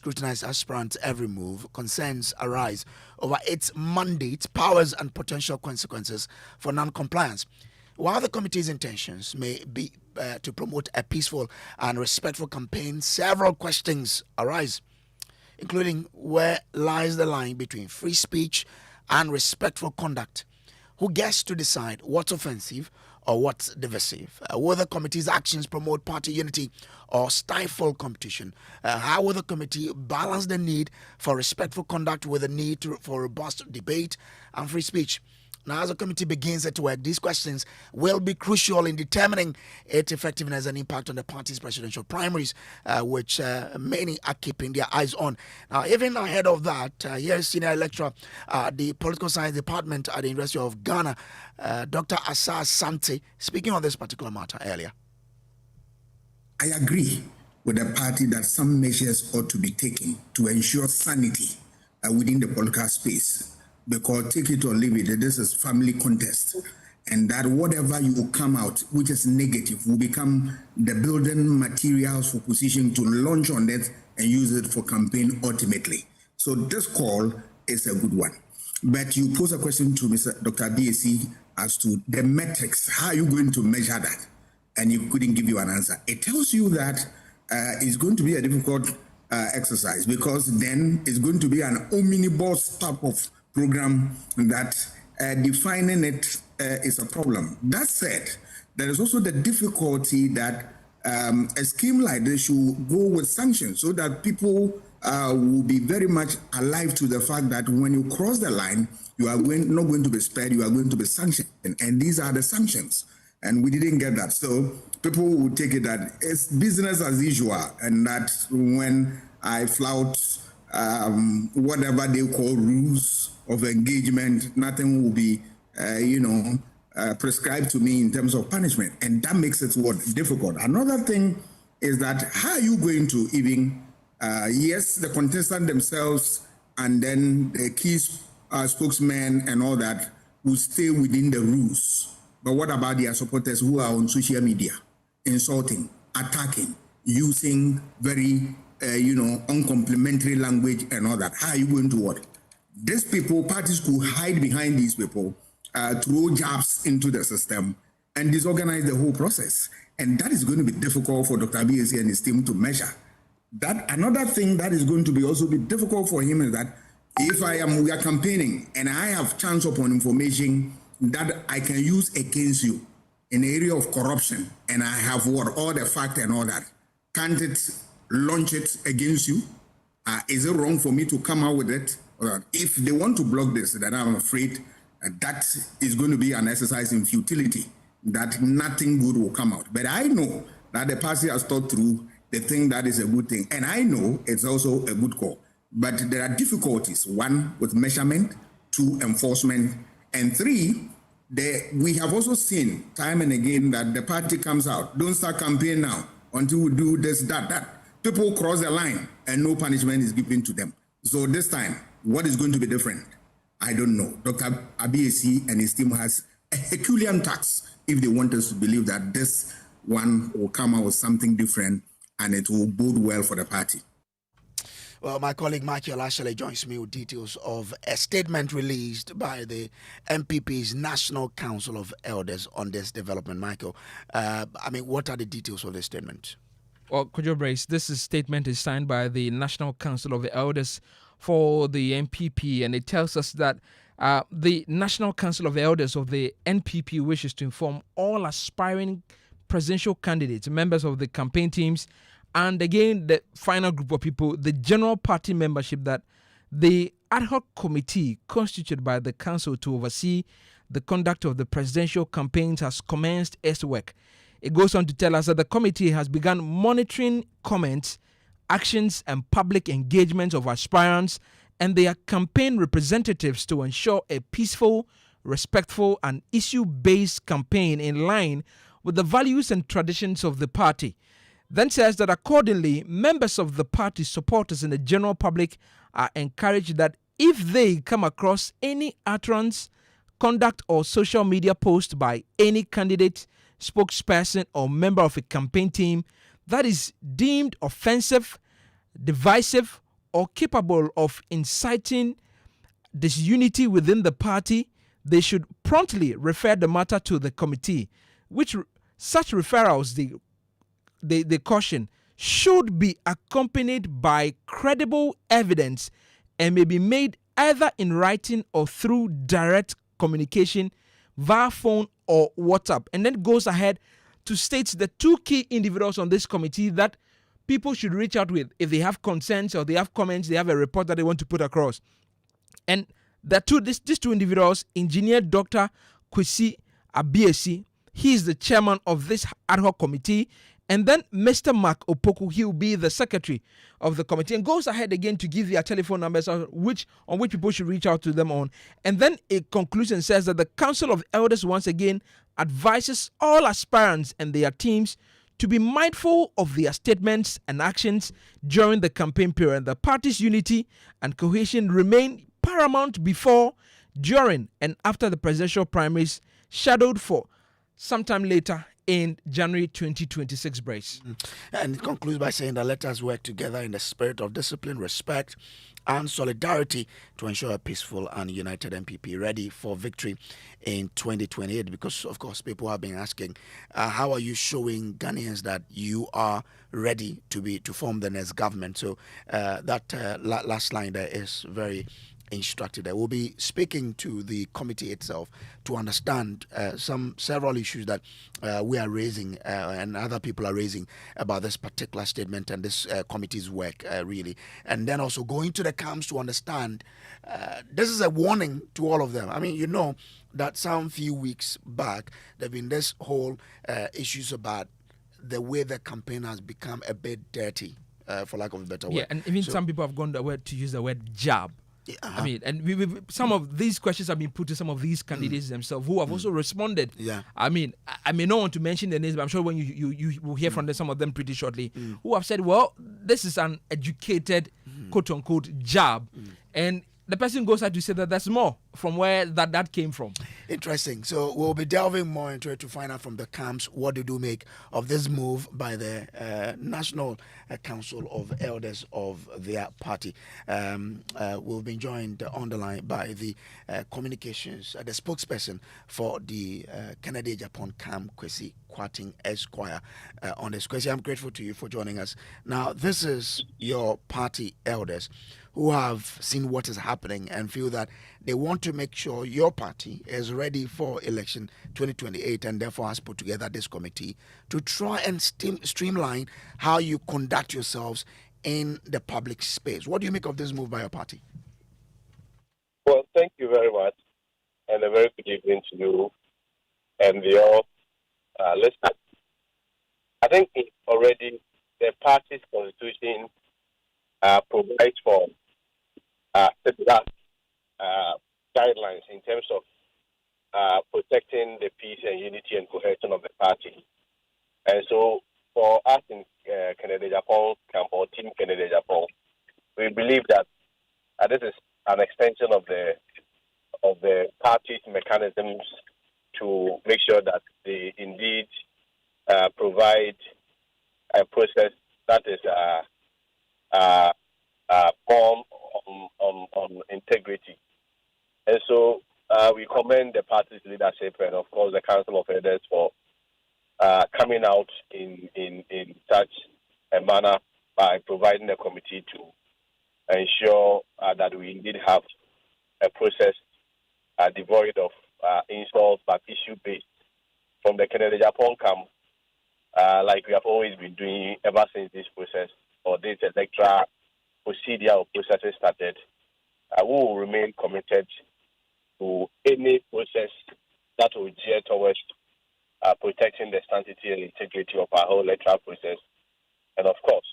scrutinize aspirants' every move, concerns arise over its mandate, powers, and potential consequences for non-compliance. While the committee's intentions may be to promote a peaceful and respectful campaign, several questions arise, including where lies the line between free speech and respectful conduct. Who gets to decide what's offensive or what's divisive? Will the committee's actions promote party unity or stifle competition? How will the committee balance the need for respectful conduct with the need for robust debate and free speech? Now, as the committee begins its work, these questions will be crucial in determining its effectiveness and impact on the party's presidential primaries, which many are keeping their eyes on. Now, even ahead of that, here's senior lecturer at the Political Science Department at the University of Ghana, Dr. Asa Sante, speaking on this particular matter earlier. I agree with the party that some measures ought to be taken to ensure sanity within the political space. Because take it or leave it, this is family contest. And that whatever you come out, which is negative, will become the building materials for position to launch on it and use it for campaign ultimately. So this call is a good one. But you pose a question to Mr. Dr. Gyasi as to the metrics. How are you going to measure that? And he couldn't give you an answer. It tells you that it's going to be a difficult exercise, because then it's going to be an omnibus type of program that defining it is a problem. That said, there is also the difficulty that a scheme like this should go with sanctions so that people will be very much alive to the fact that when you cross the line, you are not going to be spared, you are going to be sanctioned. And these are the sanctions. And we didn't get that. So people will take it that it's business as usual, and that when I flout whatever they call rules of engagement, nothing will be, prescribed to me in terms of punishment. And that makes it difficult. Another thing is that how are you going to even, yes, the contestants themselves and then the key spokesmen and all that will stay within the rules. But what about their supporters who are on social media, insulting, attacking, using very uncomplimentary language and all that? How are you going to work? These people, parties could hide behind these people, throw jabs into the system and disorganize the whole process. And that is going to be difficult for Dr. Gyasi and his team to measure. That another thing that is going to be also be difficult for him is that if we are campaigning and I have chance upon information that I can use against you in the area of corruption, and I have all the fact and all that, can't it launch it against you? Is it wrong for me to come out with it? If they want to block this, then I'm afraid that is going to be an exercise in futility, that nothing good will come out. But I know that the party has thought through the thing that is a good thing, and I know it's also a good call. But there are difficulties, one, with measurement, two, enforcement, and three, we have also seen time and again that the party comes out, don't start campaign now until we do this, that. People cross the line and no punishment is given to them. So this time, what is going to be different? I don't know. Dr. Gyasi and his team has a Herculean task if they want us to believe that this one will come out with something different and it will bode well for the party. Well, my colleague Michael Ashley joins me with details of a statement released by the MPP's National Council of Elders on this development. Michael, what are the details of this statement? Well, Kojo Brace, this statement is signed by the National Council of the Elders for the NPP, and it tells us that the National Council of the Elders of the NPP wishes to inform all aspiring presidential candidates, members of the campaign teams, and again, the final group of people, the general party membership, that the ad hoc committee constituted by the council to oversee the conduct of the presidential campaigns has commenced its work. It goes on to tell us that the committee has begun monitoring comments, actions, and public engagement of aspirants and their campaign representatives to ensure a peaceful, respectful, and issue-based campaign in line with the values and traditions of the party. Then says that accordingly, members of the party, supporters, and the general public are encouraged that if they come across any utterance, conduct, or social media post by any candidate, spokesperson, or member of a campaign team that is deemed offensive, divisive, or capable of inciting disunity within the party, they should promptly refer the matter to the committee, which such referrals, they caution, should be accompanied by credible evidence and may be made either in writing or through direct communication via phone or WhatsApp. And then goes ahead to state the two key individuals on this committee that people should reach out with if they have concerns or they have comments, they have a report that they want to put across. And these two individuals, Engineer Dr. Kwesi Abiesi, he is the chairman of this ad hoc committee, and then Mr. Mark Opoku, he will be the secretary of the committee, and goes ahead again to give their telephone numbers on which people should reach out to them on. And then a conclusion says that the Council of Elders once again advises all aspirants and their teams to be mindful of their statements and actions during the campaign period. The party's unity and cohesion remain paramount before, during, and after the presidential primaries, scheduled for sometime later in January 2026, Brace. And it concludes by saying that let us work together in the spirit of discipline, respect, and solidarity to ensure a peaceful and united MPP ready for victory in 2028. Because, of course, people have been asking, how are you showing Ghanaians that you are ready to form the next government? So that last line there is very instructed. I will be speaking to the committee itself to understand several issues that we are raising and other people are raising about this particular statement and this committee's work, really. And then also going to the camps to understand this is a warning to all of them. I mean, you know that some few weeks back there have been this whole issues about the way the campaign has become a bit dirty, for lack of a better word. Yeah, and even some people have gone the word to use the word jab. I mean, and some of these questions have been put to some of these candidates themselves who have also responded. Yeah. I mean, I may not want to mention their names, but I'm sure when you will hear from them, some of them pretty shortly, who have said, well, this is an educated, quote-unquote, jab. And the person goes out to say that there's more from where that came from. Interesting. So we'll be delving more into it to find out from the camps what they do make of this move by the National Council of Elders of their party. We'll be joined on the line by the communications, the spokesperson for the Kennedy Japan camp, Kwesi Kwating Esquire, on this. Kwesi, I'm grateful to you for joining us. Now, this is your party elders who have seen what is happening and feel that they want to make sure your party is ready for election 2028 and therefore has put together this committee to try and streamline how you conduct yourselves in the public space. What do you make of this move by your party? Well, thank you very much, and a very good evening to you and the all listeners. I think already the party's constitution provides for guidelines in terms of protecting the peace and unity and cohesion of the party. And so for us in Kennedy Japan camp or Team Kennedy Japan, we believe that this is an extension of the party's mechanisms to make sure that they indeed provide a process that is born on integrity. And so we commend the party's leadership and, of course, the Council of Elders for coming out in such a manner by providing a committee to ensure that we indeed have a process devoid of insults but issue-based from the Kennedy Japan camp, like we have always been doing ever since this process or this electoral procedure or processes started. We will remain committed to any process that will gear towards protecting the sanctity and integrity of our whole electoral process, and of course,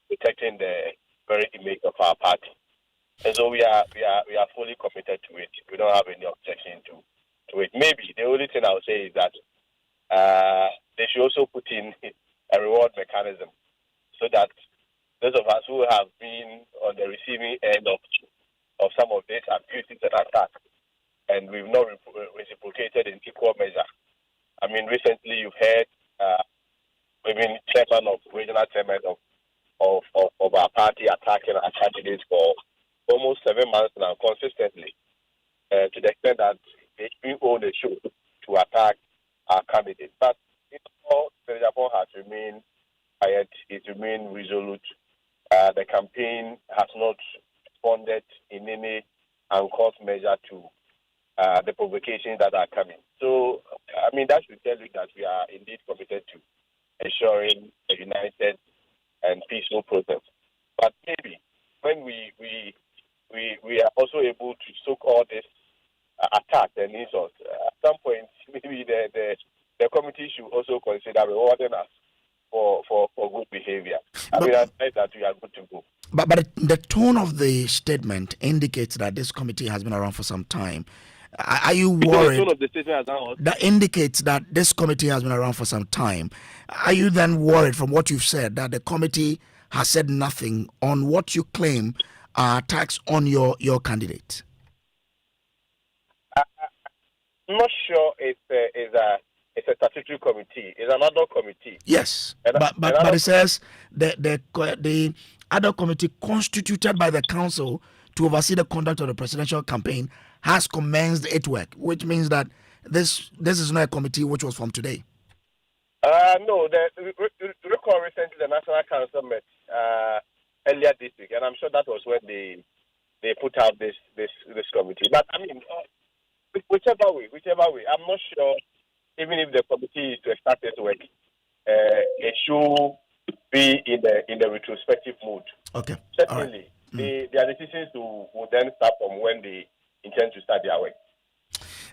protecting the very image of our party. And so we are fully committed to it. We don't have any objection to it. Maybe the only thing I would say is that they should also put in a reward mechanism so that those of us who have been on the receiving end of some of these abuses and attacks, and we've not reciprocated in equal measure. I mean, recently you've heard even regional chairman of of our party attacking our candidates for almost 7 months now, consistently, to the extent that we own the show to attack our candidates. But the Japan has remained quiet, it remained resolute. The campaign has not responded in any uncouth measure to the provocations that are coming. So, I mean, that should tell you that we are indeed committed to ensuring a united and peaceful process. But maybe when we are also able to soak all this attack and insults, at some point, maybe the committee should also consider rewarding us for good behavior. I mean, I think that we are good to go. But the tone of the statement indicates that this committee has been around for some time. Are you worried? The tone of the statement that indicates that this committee has been around for some time. Are you then worried from what you've said that the committee has said nothing on what you claim are attacks on your candidate? I'm not sure it's a statutory committee. It's another committee. Yes, but it says the other committee constituted by the council to oversee the conduct of the presidential campaign has commenced its work, which means that this is not a committee which was from today. No, recall recently the National Council met earlier this week, and I'm sure that was when they put out this committee. But I mean, whichever way, I'm not sure. Even if the committee is to start its work, it should be in the retrospective mood. Okay. Certainly, their decisions will then start from when they intend to start their work.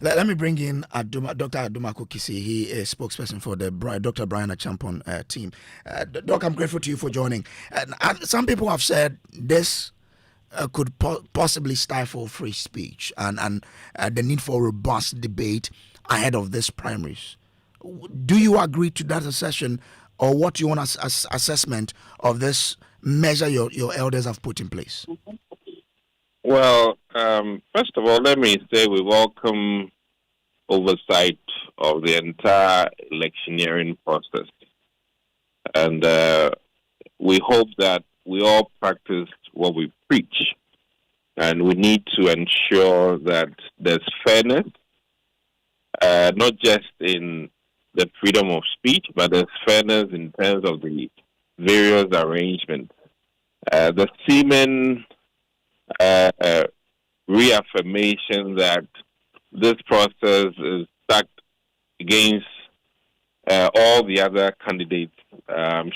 Let me bring in Dr. Aduma Kokisi. He is spokesperson for the Dr. Brian Achampon team. Doc, I'm grateful to you for joining. Some people have said this could possibly stifle free speech and the need for robust debate ahead of this primaries. Do you agree to that assertion, or what do you want as assessment of this measure your elders have put in place? Well, first of all, let me say we welcome oversight of the entire electioneering process. And we hope that we all practice what we preach. And we need to ensure that there's fairness, not just in the freedom of speech, but there's fairness in terms of the various arrangements. The seeming reaffirmation that this process is stacked against all the other candidates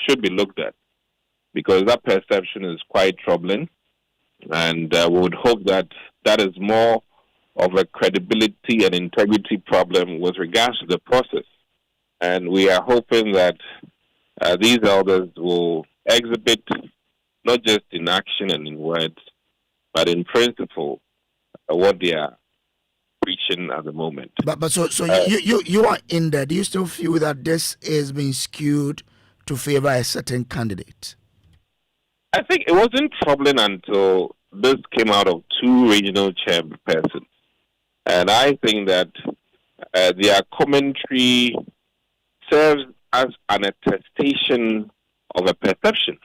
should be looked at, because that perception is quite troubling, and we would hope that that is more of a credibility and integrity problem with regards to the process. And we are hoping that these elders will exhibit, not just in action and in words, but in principle, what they are preaching at the moment. But so you are in there. Do you still feel that this is being skewed to favor a certain candidate? I think it wasn't troubling until this came out of two regional chairpersons. And I think that their commentary serves as an attestation of a perception.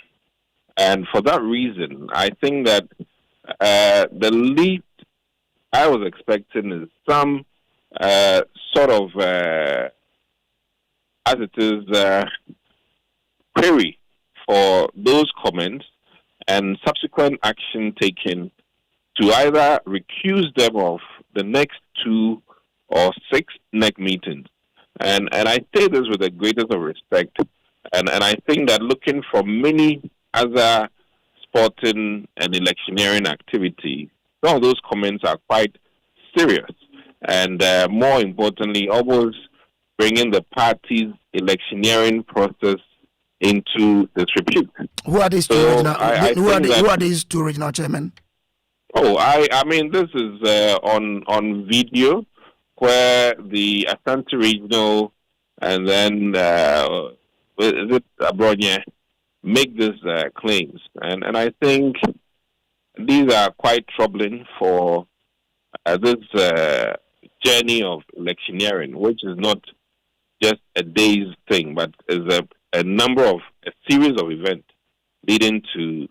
And for that reason, I think that the least I was expecting is some sort of, as it is, query for those comments and subsequent action taken to either recuse them of the next 2 or 6 NEC meetings. And I say this with the greatest of respect. And I think that looking for many other sporting and electioneering activities, some of those comments are quite serious. And more importantly, almost bringing the party's electioneering process into disrepute. Who are these two regional? Who are these two regional chairmen? Oh, I mean, this is on video, where the Asante Regional and then Abronya make these claims, and I think these are quite troubling for this journey of electioneering, which is not just a day's thing, but is a series of events. leading to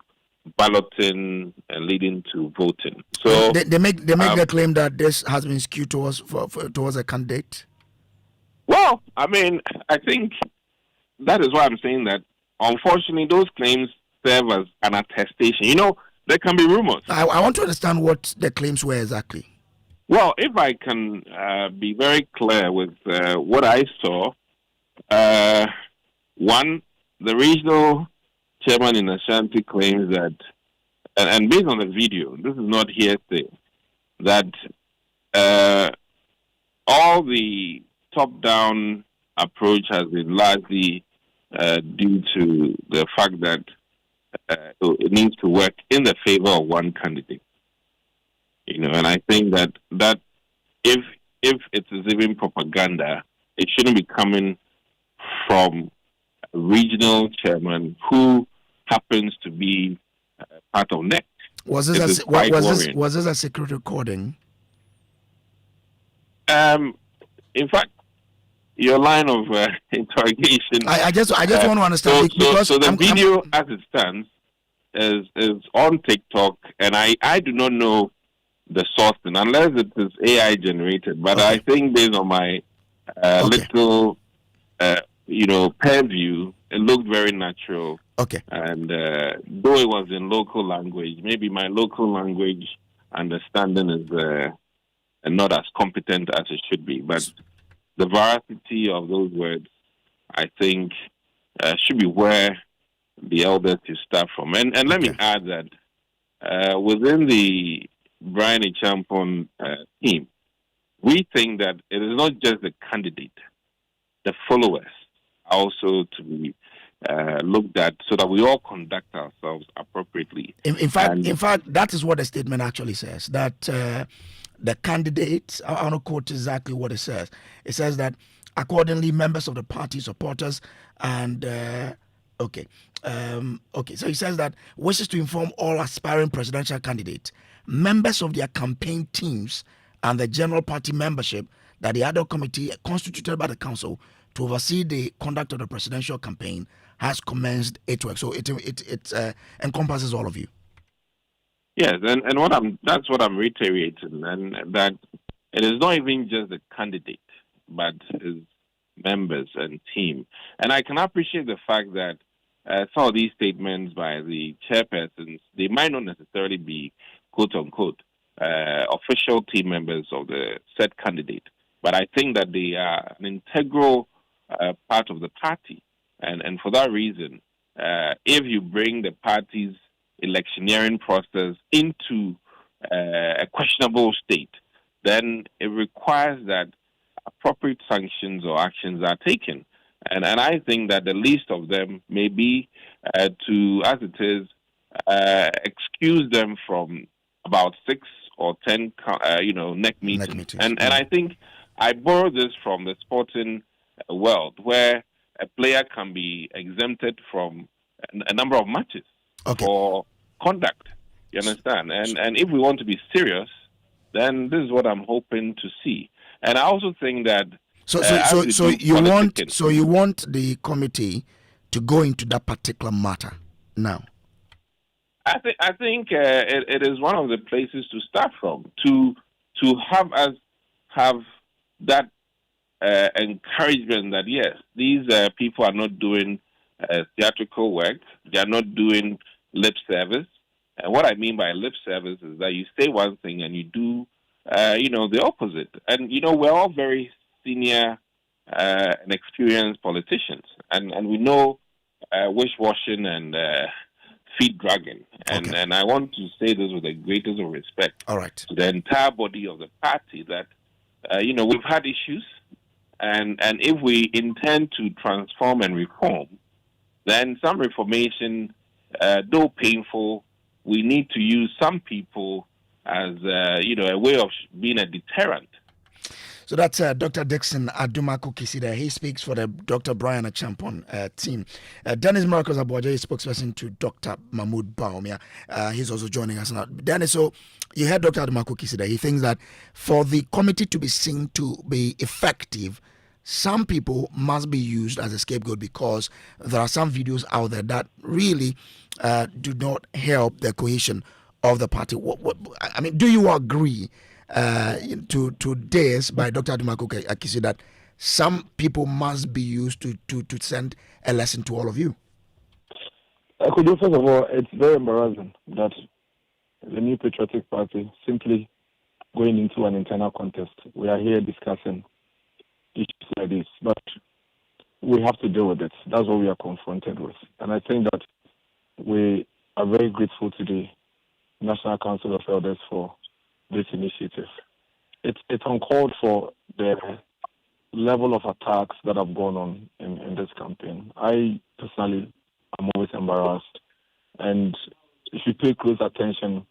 balloting and leading to voting. So They make the claim that this has been skewed towards towards a candidate. well, I mean, I think that is why I'm saying that. Unfortunately, those claims serve as an attestation. You know, there can be rumors. I want to understand what the claims were exactly. Well, if I can be very clear with what I saw, one, the regional chairman in Ashanti claims that, and based on the video, this is not hearsay, that all the top-down approach has been largely due to the fact that it needs to work in the favor of one candidate. You know, and I think that if it is even propaganda, it shouldn't be coming from a regional chairman who happens to be part of NEC. Was this a secret recording? In fact, your line of interrogation. I just want to understand because so the video as it stands is on TikTok, and I do not know the source unless it is AI generated. But I think based on my little purview, it looked very natural. Okay. And though it was in local language, maybe my local language understanding is not as competent as it should be. But the veracity of those words, I think, should be where the elders to start from. And let me add that within the Brian Champon team, we think that it is not just the candidate, the followers also to be looked at so that we all conduct ourselves appropriately. In fact, that is what the statement actually says. That the candidates, I want to quote exactly what it says. It says that accordingly, members of the party, supporters, and so he says that wishes to inform all aspiring presidential candidates, members of their campaign teams, and the general party membership that the ad hoc committee constituted by the council to oversee the conduct of the presidential campaign has commenced its work. So it encompasses all of you. Yes, and that's what I'm reiterating, and that it is not even just the candidate, but his members and team. And I can appreciate the fact that some of these statements by the chairpersons, they might not necessarily be quote unquote official team members of the said candidate, but I think that they are an integral part of the party, and for that reason, if you bring the party's electioneering process into a questionable state, then it requires that appropriate sanctions or actions are taken. And I think that the least of them may be to, as it is, excuse them from about 6 or 10, NEC meetings. And I think I borrow this from the sporting world, where a player can be exempted from a number of matches for conduct. You understand? And if we want to be serious, then this is what I'm hoping to see. And I also think that you want the committee to go into that particular matter now. I think it is one of the places to start from, to have us have that encouragement that yes, these people are not doing theatrical work, they are not doing lip service. And what I mean by lip service is that you say one thing and you do the opposite. And we're all very senior and experienced politicians, and we know wish-washing and feet dragging. And I want to say this with the greatest of respect to the entire body of the party that we've had issues, and if we intend to transform and reform, then some reformation, though painful, we need to use some people as a way of being a deterrent. So that's Dr. Dixon Adumaku-Kisida. He speaks for the Dr. Brian Champon team. Dennis Marcos Aboja is spokesperson to Dr. Mahmoud Baumia. He's also joining us now. Dennis, so you heard Dr. Adumaku-Kisida. He thinks that for the committee to be seen to be effective, some people must be used as a scapegoat because there are some videos out there that really do not help the cohesion of the party. I mean, do you agree to this by Dr. Dumako Akisi that some people must be used to send a lesson to all of you? Kojo, first of all, it's very embarrassing that the New Patriotic Party simply going into an internal contest. We are here discussing issues like this, but we have to deal with it. That's what we are confronted with. And I think that we are very grateful to the National Council of Elders for this initiative. It's uncalled for the level of attacks that have gone on in this campaign. I personally am always embarrassed. And if you pay close attention,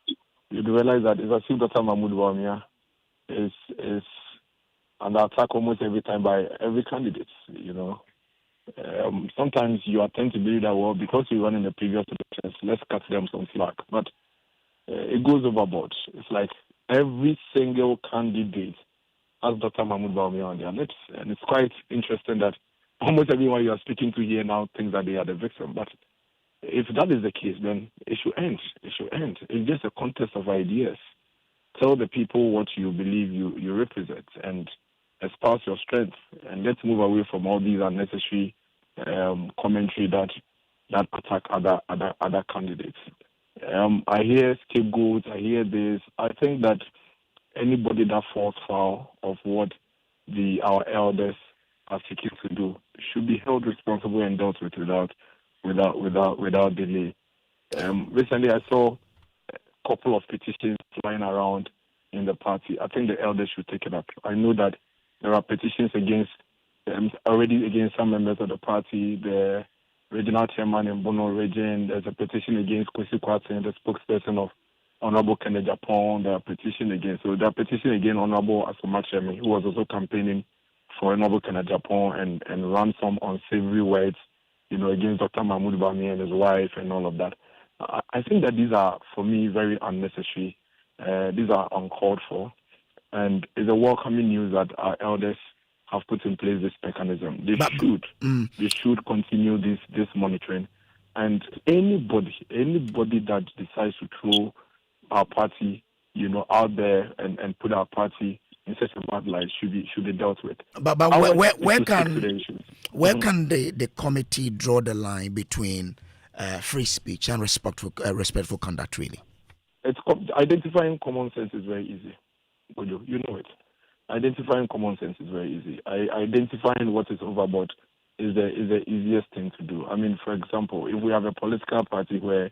you'd realize that it's as if Dr. Mahmoud Bawumia is under attack almost every time by every candidate, you know. Sometimes you attempt to believe that, well, because we won in the previous elections, let's cut them some slack. But it goes overboard. It's like every single candidate has Dr. Mahmoud Bawumia on their lips. And it's quite interesting that almost everyone you are speaking to here now thinks that they are the victim. But if that is the case, then it should end. It should end. It's just a contest of ideas. Tell the people what you believe you represent and espouse your strength. And let's move away from all these unnecessary commentary that attack other candidates. I hear scapegoats. I hear this. I think that anybody that falls foul of what our elders are seeking to do should be held responsible and dealt with without delay. Recently, I saw a couple of petitions flying around in the party. I think the elders should take it up. I know that there are petitions already against some members of the party. The regional chairman in Bono region. There's a petition against Kwesi Kwarteng, the spokesperson of Honorable Kenneth Japan. There are petition against. So there are petition against Honorable Asomachemi, who was also campaigning for Honorable Kenneth Japan and ran some unsavory words, you know, against Dr. Mahmoud Bawumia and his wife and all of that. I think that these are, for me, very unnecessary. These are uncalled for. And it's a welcoming news that our elders have put in place this mechanism. They should continue this monitoring. And anybody that decides to throw our party, you know, out there and put our party in such a bad light should be dealt with. But where can the committee draw the line between free speech and respectful conduct? Really, it's identifying common sense is very easy. Kojo, you know it. Identifying common sense is very easy. Identifying what is overboard is the easiest thing to do. I mean, for example, if we have a political party where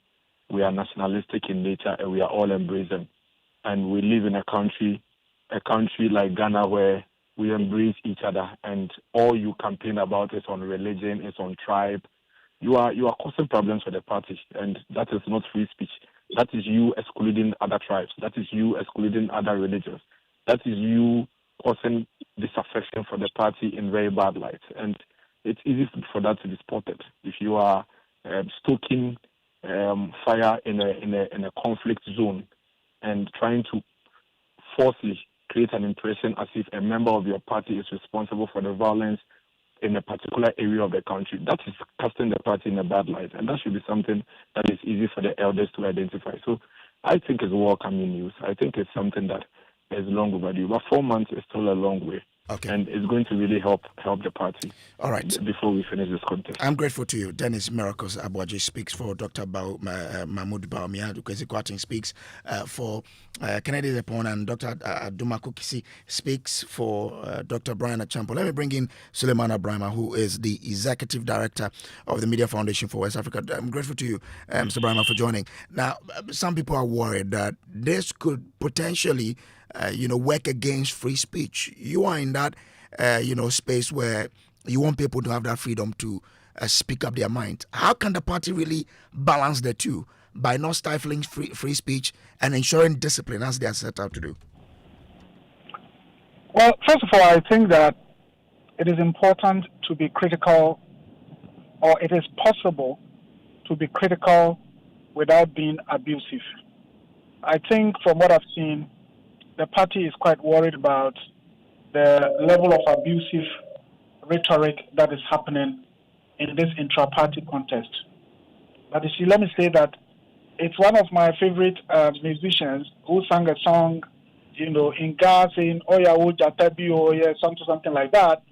we are nationalistic in nature and we are all embracing, and we live in a country like Ghana where we embrace each other and all you campaign about is on religion, is on tribe, you are causing problems for the party, and that is not free speech. That is you excluding other tribes. That is you excluding other religions. That is you causing disaffection for the party in very bad light. And it's easy for that to be spotted. If you are stoking fire in a conflict zone and trying to falsely create an impression as if a member of your party is responsible for the violence in a particular area of the country, that is casting the party in a bad light. And that should be something that is easy for the elders to identify. So I think it's welcoming news. I think it's something that is long overdue. But 4 months is still a long way. Okay. And it's going to really help the party. All right. Before we finish this contest. I'm grateful to you. Dennis Miracles Abuaji speaks for Dr. Mahmoud Bawumia. Kwesi Kwarteng speaks for Kennedy Japan, and Dr. Dumako Akisi speaks for Dr. Brian Achampo. Let me bring in Suleiman Abrahama, who is the Executive Director of the Media Foundation for West Africa. I'm grateful to you, Mr. Abrahama, for joining. Now, some people are worried that this could potentially work against free speech. You are in that, space where you want people to have that freedom to speak up their mind. How can the party really balance the two by not stifling free speech and ensuring discipline as they are set out to do? Well, first of all, I think that it is important to be critical, or it is possible to be critical without being abusive. I think from what I've seen, the party is quite worried about the level of abusive rhetoric that is happening in this intra-party contest. But you see, let me say that it's one of my favorite musicians who sang a song, in Ghana saying, "Oh yeah, Jatabi, oh yeah," something like that.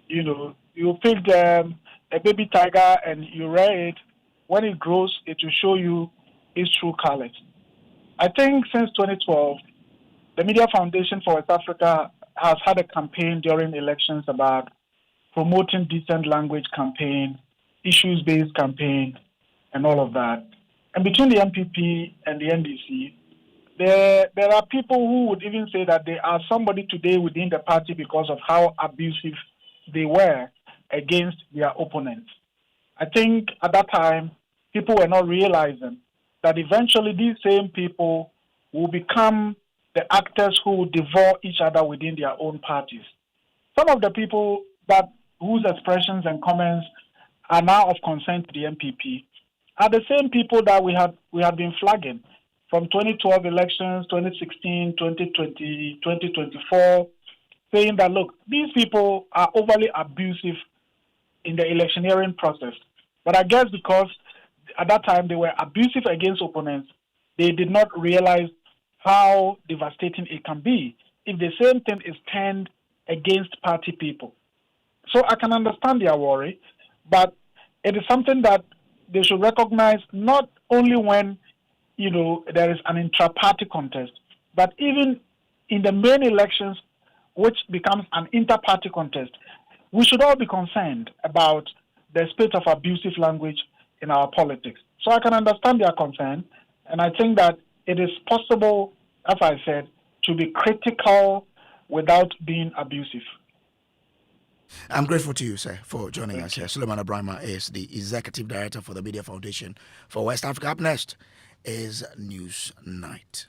You picked a baby tiger and you rear it. When it grows, it will show you its true colors. I think since 2012, the Media Foundation for West Africa has had a campaign during elections about promoting decent language campaign, issues-based campaign, and all of that. And between the MPP and the NDC, there are people who would even say that they are somebody today within the party because of how abusive they were against their opponents. I think at that time, people were not realizing that eventually these same people will become the actors who will devour each other within their own parties. Some of the people whose expressions and comments are now of concern to the MPP are the same people that we had been flagging from 2012 elections, 2016, 2020, 2024, saying that, look, these people are overly abusive in the electioneering process. But I guess because at that time they were abusive against opponents, they did not realize how devastating it can be if the same thing is turned against party people. So I can understand their worry, but it is something that they should recognize not only when, there is an intra-party contest, but even in the main elections, which becomes an inter-party contest. We should all be concerned about the spate of abusive language in our politics. So I can understand their concern, and I think that it is possible, as I said, to be critical without being abusive. I'm grateful to you, sir, for joining us here. Suleiman Abrahama is the Executive Director for the Media Foundation for West Africa. Up next is News Night.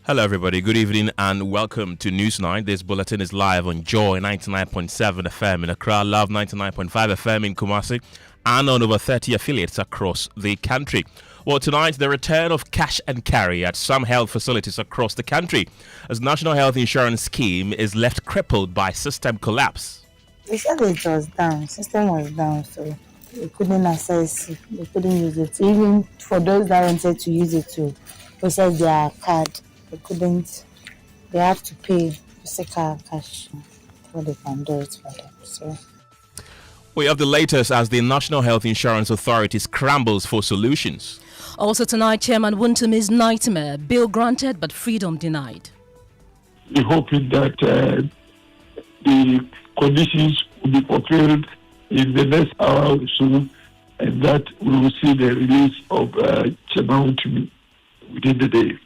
Hello, everybody. Good evening and welcome to News 9. This bulletin is live on Joy 99.7 FM in Accra, Love 99.5 FM in Kumasi, and on over 30 affiliates across the country. Well, tonight, the return of cash and carry at some health facilities across the country as National Health Insurance Scheme is left crippled by system collapse. They said it was down. System was down, so they couldn't access it. They couldn't use it. Even for those that wanted to use it to process their card, they couldn't. They have to pay physical cash before they can do it for them. So we have the latest as the National Health Insurance Authority scrambles for solutions. Also tonight, Chairman Wuntumi's nightmare. Bill granted, but freedom denied. We hope that the conditions will be fulfilled in the next hour or so, and that we will see the release of Chairman Wuntumi within the day.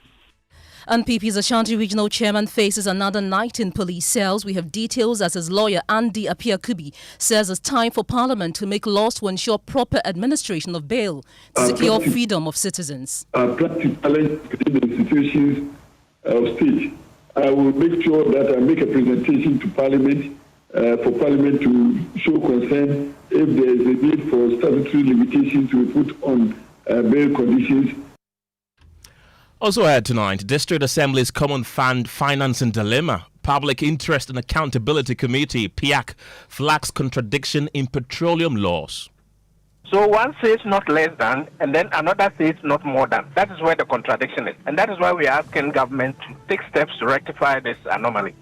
NPP's Ashanti Regional Chairman faces another night in police cells. We have details as his lawyer Andy Appiah-Kubi says it's time for Parliament to make laws to ensure proper administration of bail to secure freedom of citizens. Practice challenge within the institutions of state. I will make sure that I make a presentation to Parliament for Parliament to show concern if there is a need for statutory limitations to be put on bail conditions. Also ahead tonight, District Assembly's Common Fund Financing Dilemma. Public Interest and Accountability Committee, PIAC, flags contradiction in petroleum laws. So one says not less than, and then another says not more than. That is where the contradiction is. And that is why we are asking government to take steps to rectify this anomaly.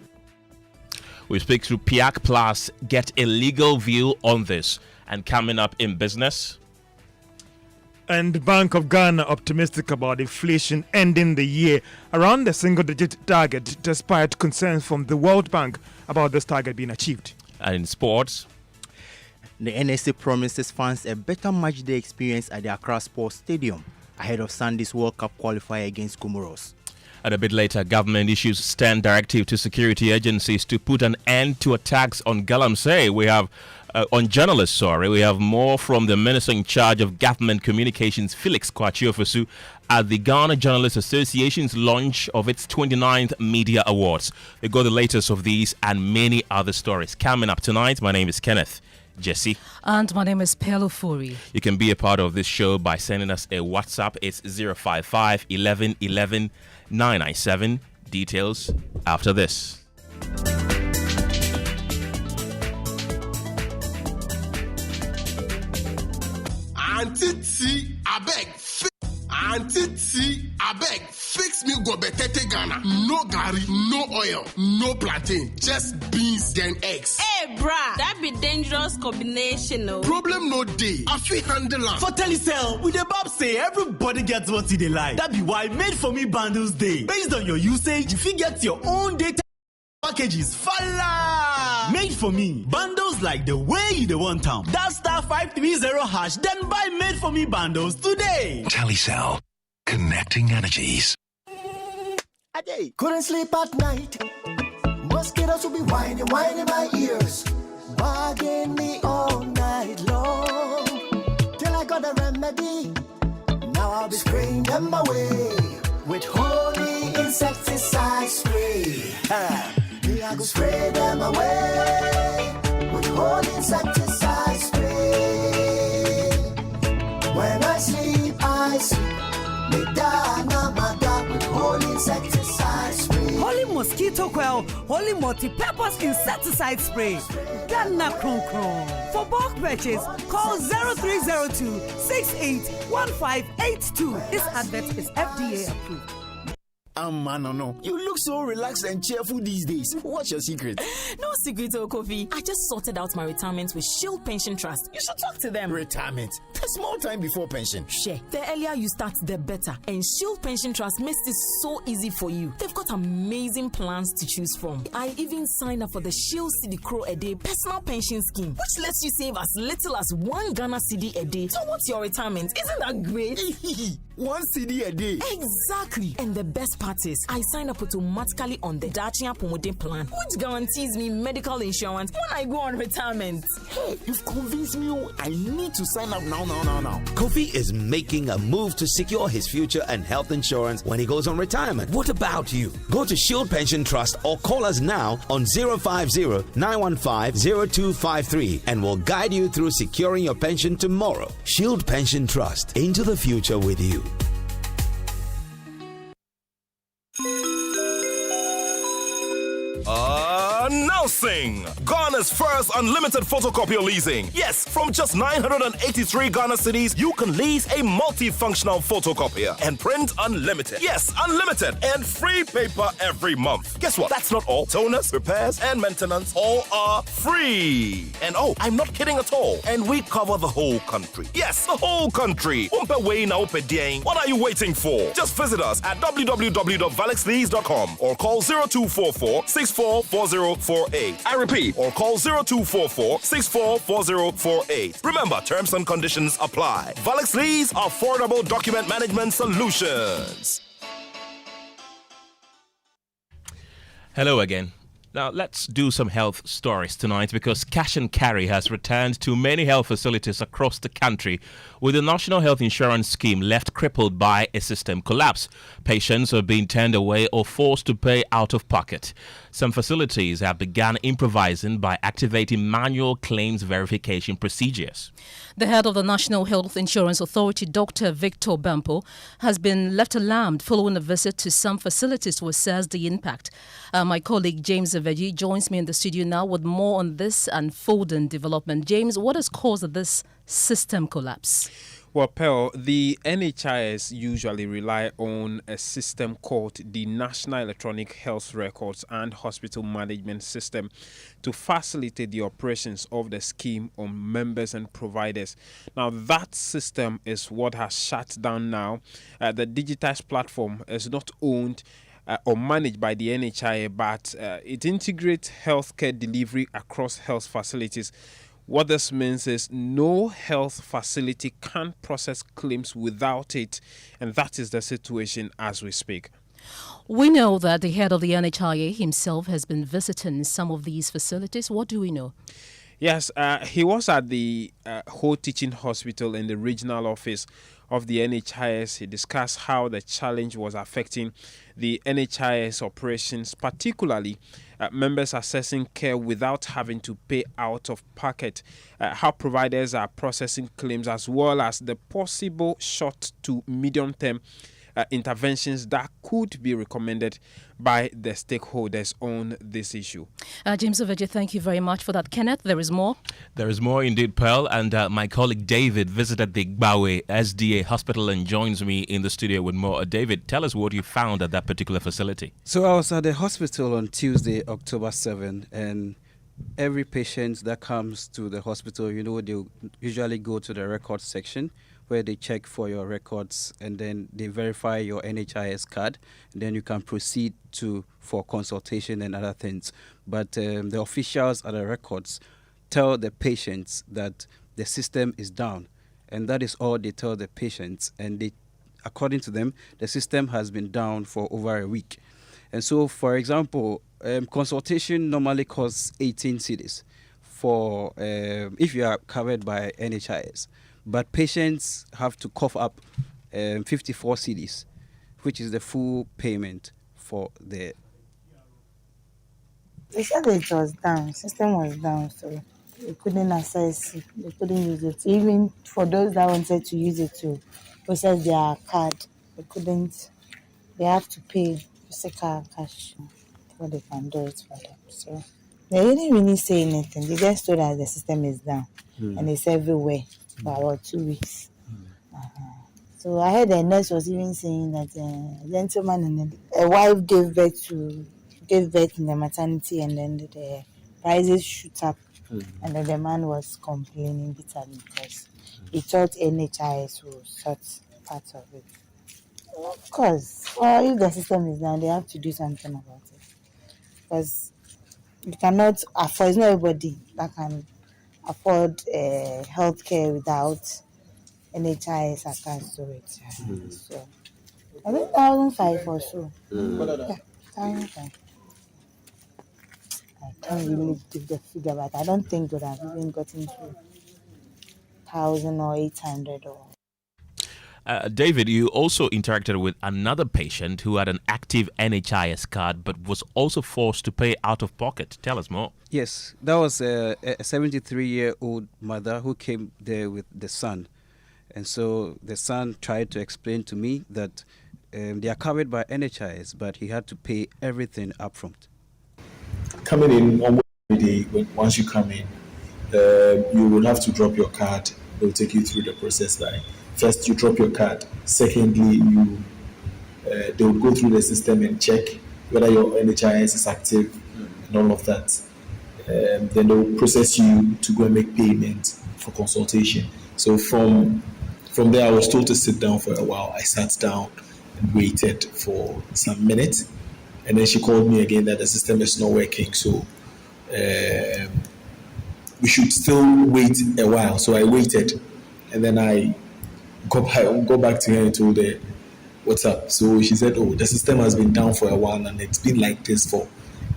We speak to PIAC Plus, get a legal view on this. And coming up in business, And Bank of Ghana optimistic about inflation ending the year around the single-digit target, despite concerns from the World Bank about this target being achieved. And in sports, the NSA promises fans a better match day experience at the Accra Sports Stadium ahead of Sunday's World Cup qualifier against Comoros. and a bit later, government issues stern directive to security agencies to put an end to attacks on Galamsey. We have on journalists, we have more from the minister in charge of government communications, Felix Kwachiofosu, at the Ghana Journalists Association's launch of its 29th Media Awards. We got the latest of these and many other stories coming up tonight. My name is Kenneth. Gyasi. And my name is Ofori. You can be a part of this show by sending us a WhatsApp. It's 055 11 11 997. Details after this. Auntie T, I beg. Auntie T, I beg. Fix me go betete Ghana. No gari, no oil, no plantain, just beans then eggs. Hey, brah, that be dangerous combination, no. Problem no day. I feel handle am. For Telecel, we the Bob say everybody gets what they like. That be why Made For Me bundles day. Based on your usage, if you get your own data packages, falla! Made For Me bundles like the way you the want them. That *530#, then buy Made For Me bundles today. Telecel, connecting energies. Couldn't sleep at night. Mosquitoes will be whining my ears, bugging me all night long. Till I got a remedy. Now I'll be spraying them away with holy insecticide spray. Me I go spray them away with holy insecticide spray. When I sleep, me dana my dog with holy insecticide spray. Holy mosquito coil, holy multi-purpose insecticide spray. Ghana Kron Kron. For bulk purchase, call 0302 681582. This advert is FDA approved. No. You look so relaxed and cheerful these days. What's your secret? No secret, Kofi. I just sorted out my retirement with Shield Pension Trust. You should talk to them. Retirement? There's more time before pension. Share. The earlier you start, the better. And Shield Pension Trust makes this so easy for you. They've got amazing plans to choose from. I even signed up for the Shield Cedi Crow a day personal pension scheme, which lets you save as little as 1 Ghana Cedi a day towards your retirement. Isn't that great? 1 Cedi a day. Exactly. And the best part is, I sign up automatically on the Dachia Pomoden plan, which guarantees me medical insurance when I go on retirement. Hey, you've convinced me. I need to sign up now. Kofi is making a move to secure his future and health insurance when he goes on retirement. What about you? Go to Shield Pension Trust or call us now on 050-915-0253 and we'll guide you through securing your pension tomorrow. Shield Pension Trust, into the future with you. Announcing Ghana's first unlimited photocopier leasing. Yes, from just 983 Ghana cedis, you can lease a multifunctional photocopier and print unlimited. Yes, unlimited and free paper every month. Guess what? That's not all. Toners, repairs, and maintenance all are free. And oh, I'm not kidding at all. And we cover the whole country. Yes, the whole country. What are you waiting for? Just visit us at www.valexlease.com or call 0244 644048. I repeat, or call 0244 644048. Remember, terms and conditions apply. Valix Lease, affordable document management solutions. Hello again. Now, let's do some health stories tonight because cash and carry has returned to many health facilities across the country with the National Health Insurance Scheme left crippled by a system collapse. Patients are being turned away or forced to pay out of pocket. Some facilities have begun improvising by activating manual claims verification procedures. The head of the National Health Insurance Authority, Dr. Victor Bampo, has been left alarmed following a visit to some facilities to assess the impact. My colleague James Aveji joins me in the studio now with more on this unfolding development. James, what has caused this system collapse? Well, Pearl, the NHIS usually rely on a system called the National Electronic Health Records and Hospital Management System to facilitate the operations of the scheme on members and providers. Now, that system is what has shut down now. The digitized platform is not owned or managed by the NHIA, but it integrates healthcare delivery across health facilities. What this means is no health facility can process claims without it, and that is the situation as we speak. We know that the head of the NHIA himself has been visiting some of these facilities. What do we know? Yes, he was at the Ho Teaching Hospital in the regional office of the NHIS. He discussed how the challenge was affecting the NHIS operations, particularly members accessing care without having to pay out of pocket, how providers are processing claims, as well as the possible short to medium term interventions that could be recommended by the stakeholders on this issue. James Oveje, thank you very much for that. Kenneth, there is more? There is more indeed, Pearl, and my colleague David visited the Gbawe SDA hospital and joins me in the studio with more. David, tell us what you found at that particular facility. So I was at the hospital on Tuesday, October 7, and every patient that comes to the hospital, they usually go to the records section where they check for your records and then they verify your NHIS card, and then you can proceed for consultation and other things. But the officials at the records tell the patients that the system is down, and that is all they tell the patients. And according to them, the system has been down for over a week. And so, for example, consultation normally costs 18 cedis for if you are covered by NHIS. But patients have to cough up 54 cedis, which is the full payment for the... They said it was down, system was down, so they couldn't access it, they couldn't use it. Even for those that wanted to use it to process their card, they couldn't, they have to pay physical cash before they can do it for them. So they didn't really say anything, they just told us the system is down and it's everywhere for about 2 weeks. So I heard the nurse was even saying that a gentleman and a wife gave birth in the maternity, and then the prices shoot up, and then the man was complaining bitterly because he thought NHIS will sort part of it. Of course, if the system is down, they have to do something about it, because you cannot afford. It's not everybody that can afford healthcare without NHIS attached to it. So I think 1,500 or so. Yeah, 1,500. I can't really give the figure, but I don't think that I've even gotten to 1,000 or 800 or. David, you also interacted with another patient who had an active NHIS card but was also forced to pay out of pocket. Tell us more. Yes, that was a 73-year-old mother who came there with the son. And so the son tried to explain to me that they are covered by NHIS, but he had to pay everything up front. Coming in on day, once you come in, you will have to drop your card. They'll take you through the process line. First, you drop your card. Secondly, they will go through the system and check whether your NHIS is active and all of that. Then they will process you to go and make payment for consultation. So from there, I was told to sit down for a while. I sat down and waited for some minutes. And then she called me again that the system is not working. So we should still wait a while. So I waited. And then I go back to her and told her, what's up? So she said, oh, the system has been down for a while and it's been like this for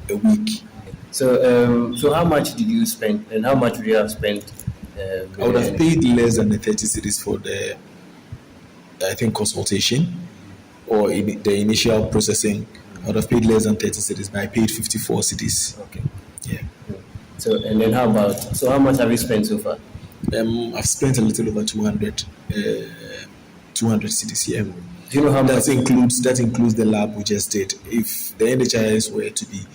a week. So how much did you spend and how much would you have spent? I would have paid less than the 30 cedis for the, I think, consultation or the initial processing. I would have paid less than 30 cedis, but I paid 54 cedis. Okay. Yeah. So, and then how much have you spent so far? I've spent a little over 200 cedis here. Do you know how much? That includes the lab we just did. If the NHIS were to be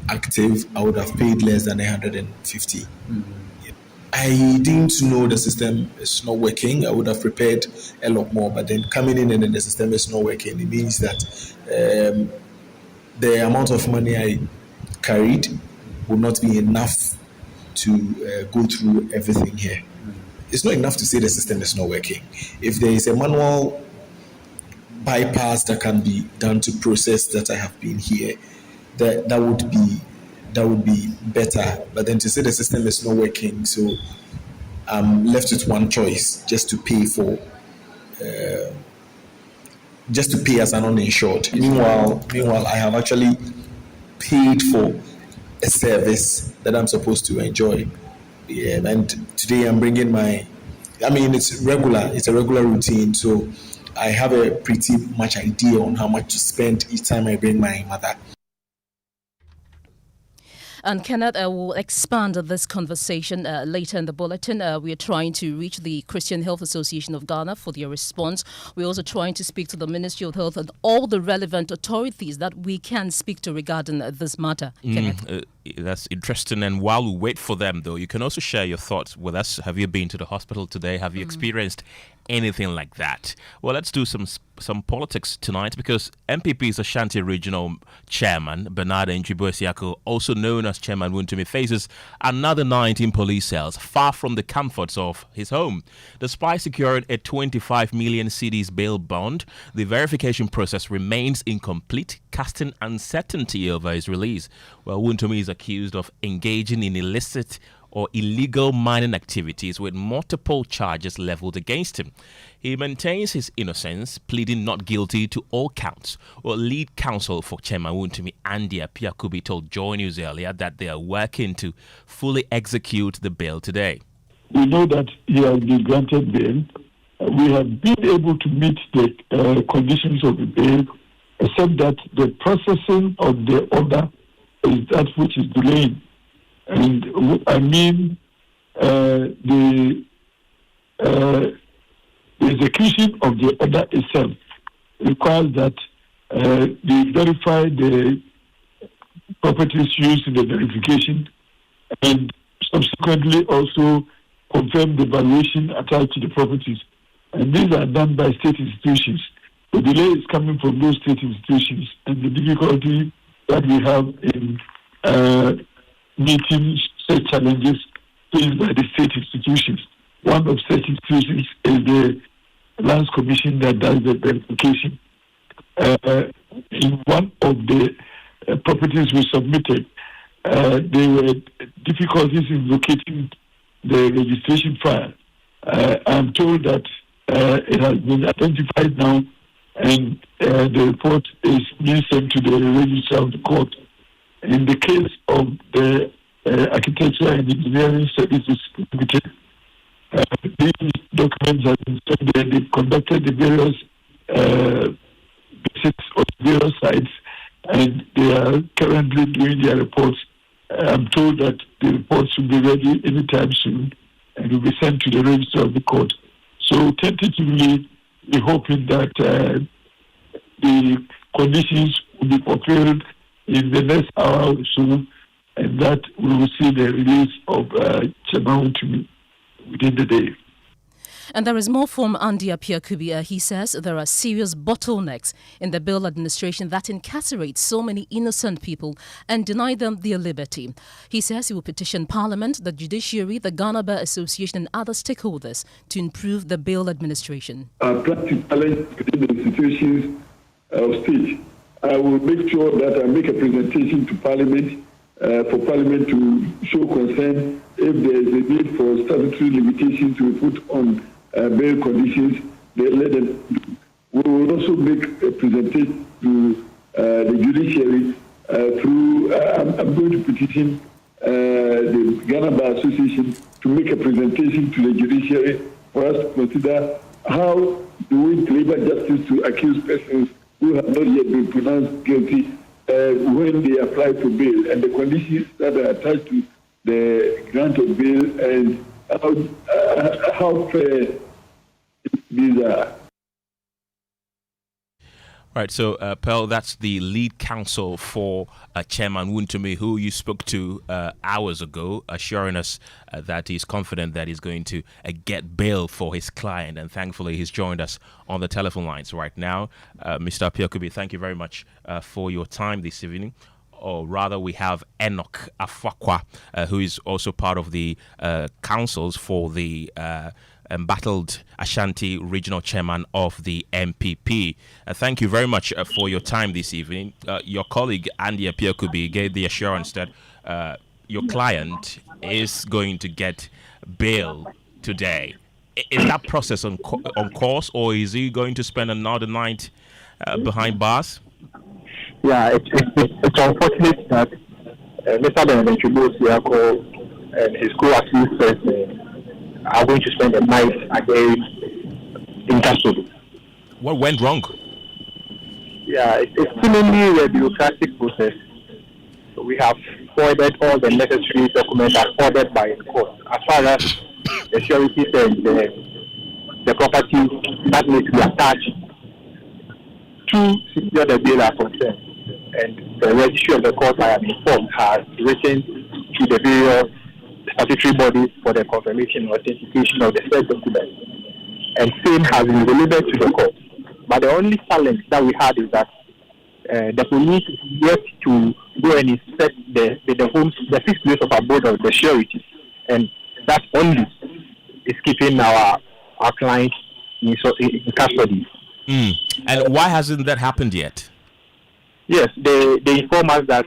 active, I would have paid less than 150. Mm-hmm. Yeah. I didn't know the system is not working. I would have prepared a lot more, but then coming in and then the system is not working, it means that the amount of money I carried will not be enough to go through everything here. It's not enough to say the system is not working. If there is a manual bypass that can be done to process that I have been here, that would be better. But then to say the system is not working, so I'm left with one choice: just to pay as an uninsured. Meanwhile, I have actually paid for a service that I'm supposed to enjoy. Yeah, and today I'm bringing it's a regular routine, so I have a pretty much idea on how much to spend each time I bring my mother. And Kenneth, will expand this conversation later in the bulletin. We are trying to reach the Christian Health Association of Ghana for their response. We're also trying to speak to the Ministry of Health and all the relevant authorities that we can speak to regarding this matter. Kenneth? That's interesting. And while we wait for them, though, you can also share your thoughts with us. Have you been to the hospital today? Have you experienced anything like that? Well, let's do some politics tonight, because MPP's Ashanti Regional Chairman Bernard Njibu, also known as Chairman Wontumi, faces another 19 police cells far from the comforts of his home. Despite securing a 25 million cedis bail bond, the verification process remains incomplete, casting uncertainty over his release. Well, Wontumi is accused of engaging in illicit or illegal mining activities with multiple charges leveled against him. He maintains his innocence, pleading not guilty to all counts. Well, lead counsel for Chairman Wontumi, Andy Apiakubi, told Joy News earlier that they are working to fully execute the bail today. We know that he has been granted bail. We have been able to meet the conditions of the bail, except that the processing of the order is that which is delaying. And I mean, the execution of the order itself requires that they verify the properties used in the verification and subsequently also confirm the valuation attached to the properties. And these are done by state institutions. The delay is coming from those state institutions, and the difficulty that we have in meeting such challenges faced by the state institutions. One of such institutions is the Lands Commission that does the verification. In one of the properties we submitted, there were difficulties in locating the registration file. I'm told that it has been identified now, and the report is being sent to the registrar of the court. In the case of the Architecture and Engineering Services Limited, these documents have been sent there. They've conducted the various visits of various sites, and they are currently doing their reports. I'm told that the reports will be ready anytime soon and will be sent to the registrar of the court. So tentatively, we're hoping that the conditions will be fulfilled in the next hour or so, and that we will see the release of Chairman Wontumi within the day. And there is more from Andy Apiakubi. He says there are serious bottlenecks in the bail administration that incarcerate so many innocent people and deny them their liberty. He says he will petition Parliament, the judiciary, the Ghana Bar Association and other stakeholders to improve the bail administration. Practice challenge within the institutions of state. I will make sure that I make a presentation to Parliament for Parliament to show concern if there is a need for statutory limitations to be put on bail conditions. They let them. We will also make a presentation to the judiciary through. I'm going to petition the Ghana Bar Association to make a presentation to the judiciary for us to consider how do we deliver justice to accused persons who have not yet been pronounced guilty when they apply for bail, and the conditions that are attached to the grant of bail, and how fair these are. Right, so Pearl, that's the lead counsel for Chairman Wontumi, who you spoke to hours ago, assuring us that he's confident that he's going to get bail for his client, and thankfully he's joined us on the telephone lines right now. Mr. Apiokubi, thank you very much for your time this evening. Or rather, we have Enoch Afakwa, who is also part of the councils for the embattled Ashanti regional chairman of the MPP. Thank you very much for your time this evening. Your colleague Andy Apiokubi gave the assurance that your client is going to get bail today. Is that process on course, or is he going to spend another night behind bars? Yeah, it's unfortunate that Mr. Benedict and his co-accused are going to spend the night again in custody. What went wrong? Yeah, it's seemingly a bureaucratic process. So we have forwarded all the necessary documents as ordered by the court. As far as the surety and the property that needs to be attached to secure the bail are concerned. And the registry of the court, I am informed, has written to the various statutory bodies for the confirmation or authentication of the said document, and same has been delivered to the court. But the only challenge that we had is that the police is yet to go and inspect the homes, the fixed place of abode of the surety, and that only is keeping our clients in custody. And why hasn't that happened yet? Yes, they inform us that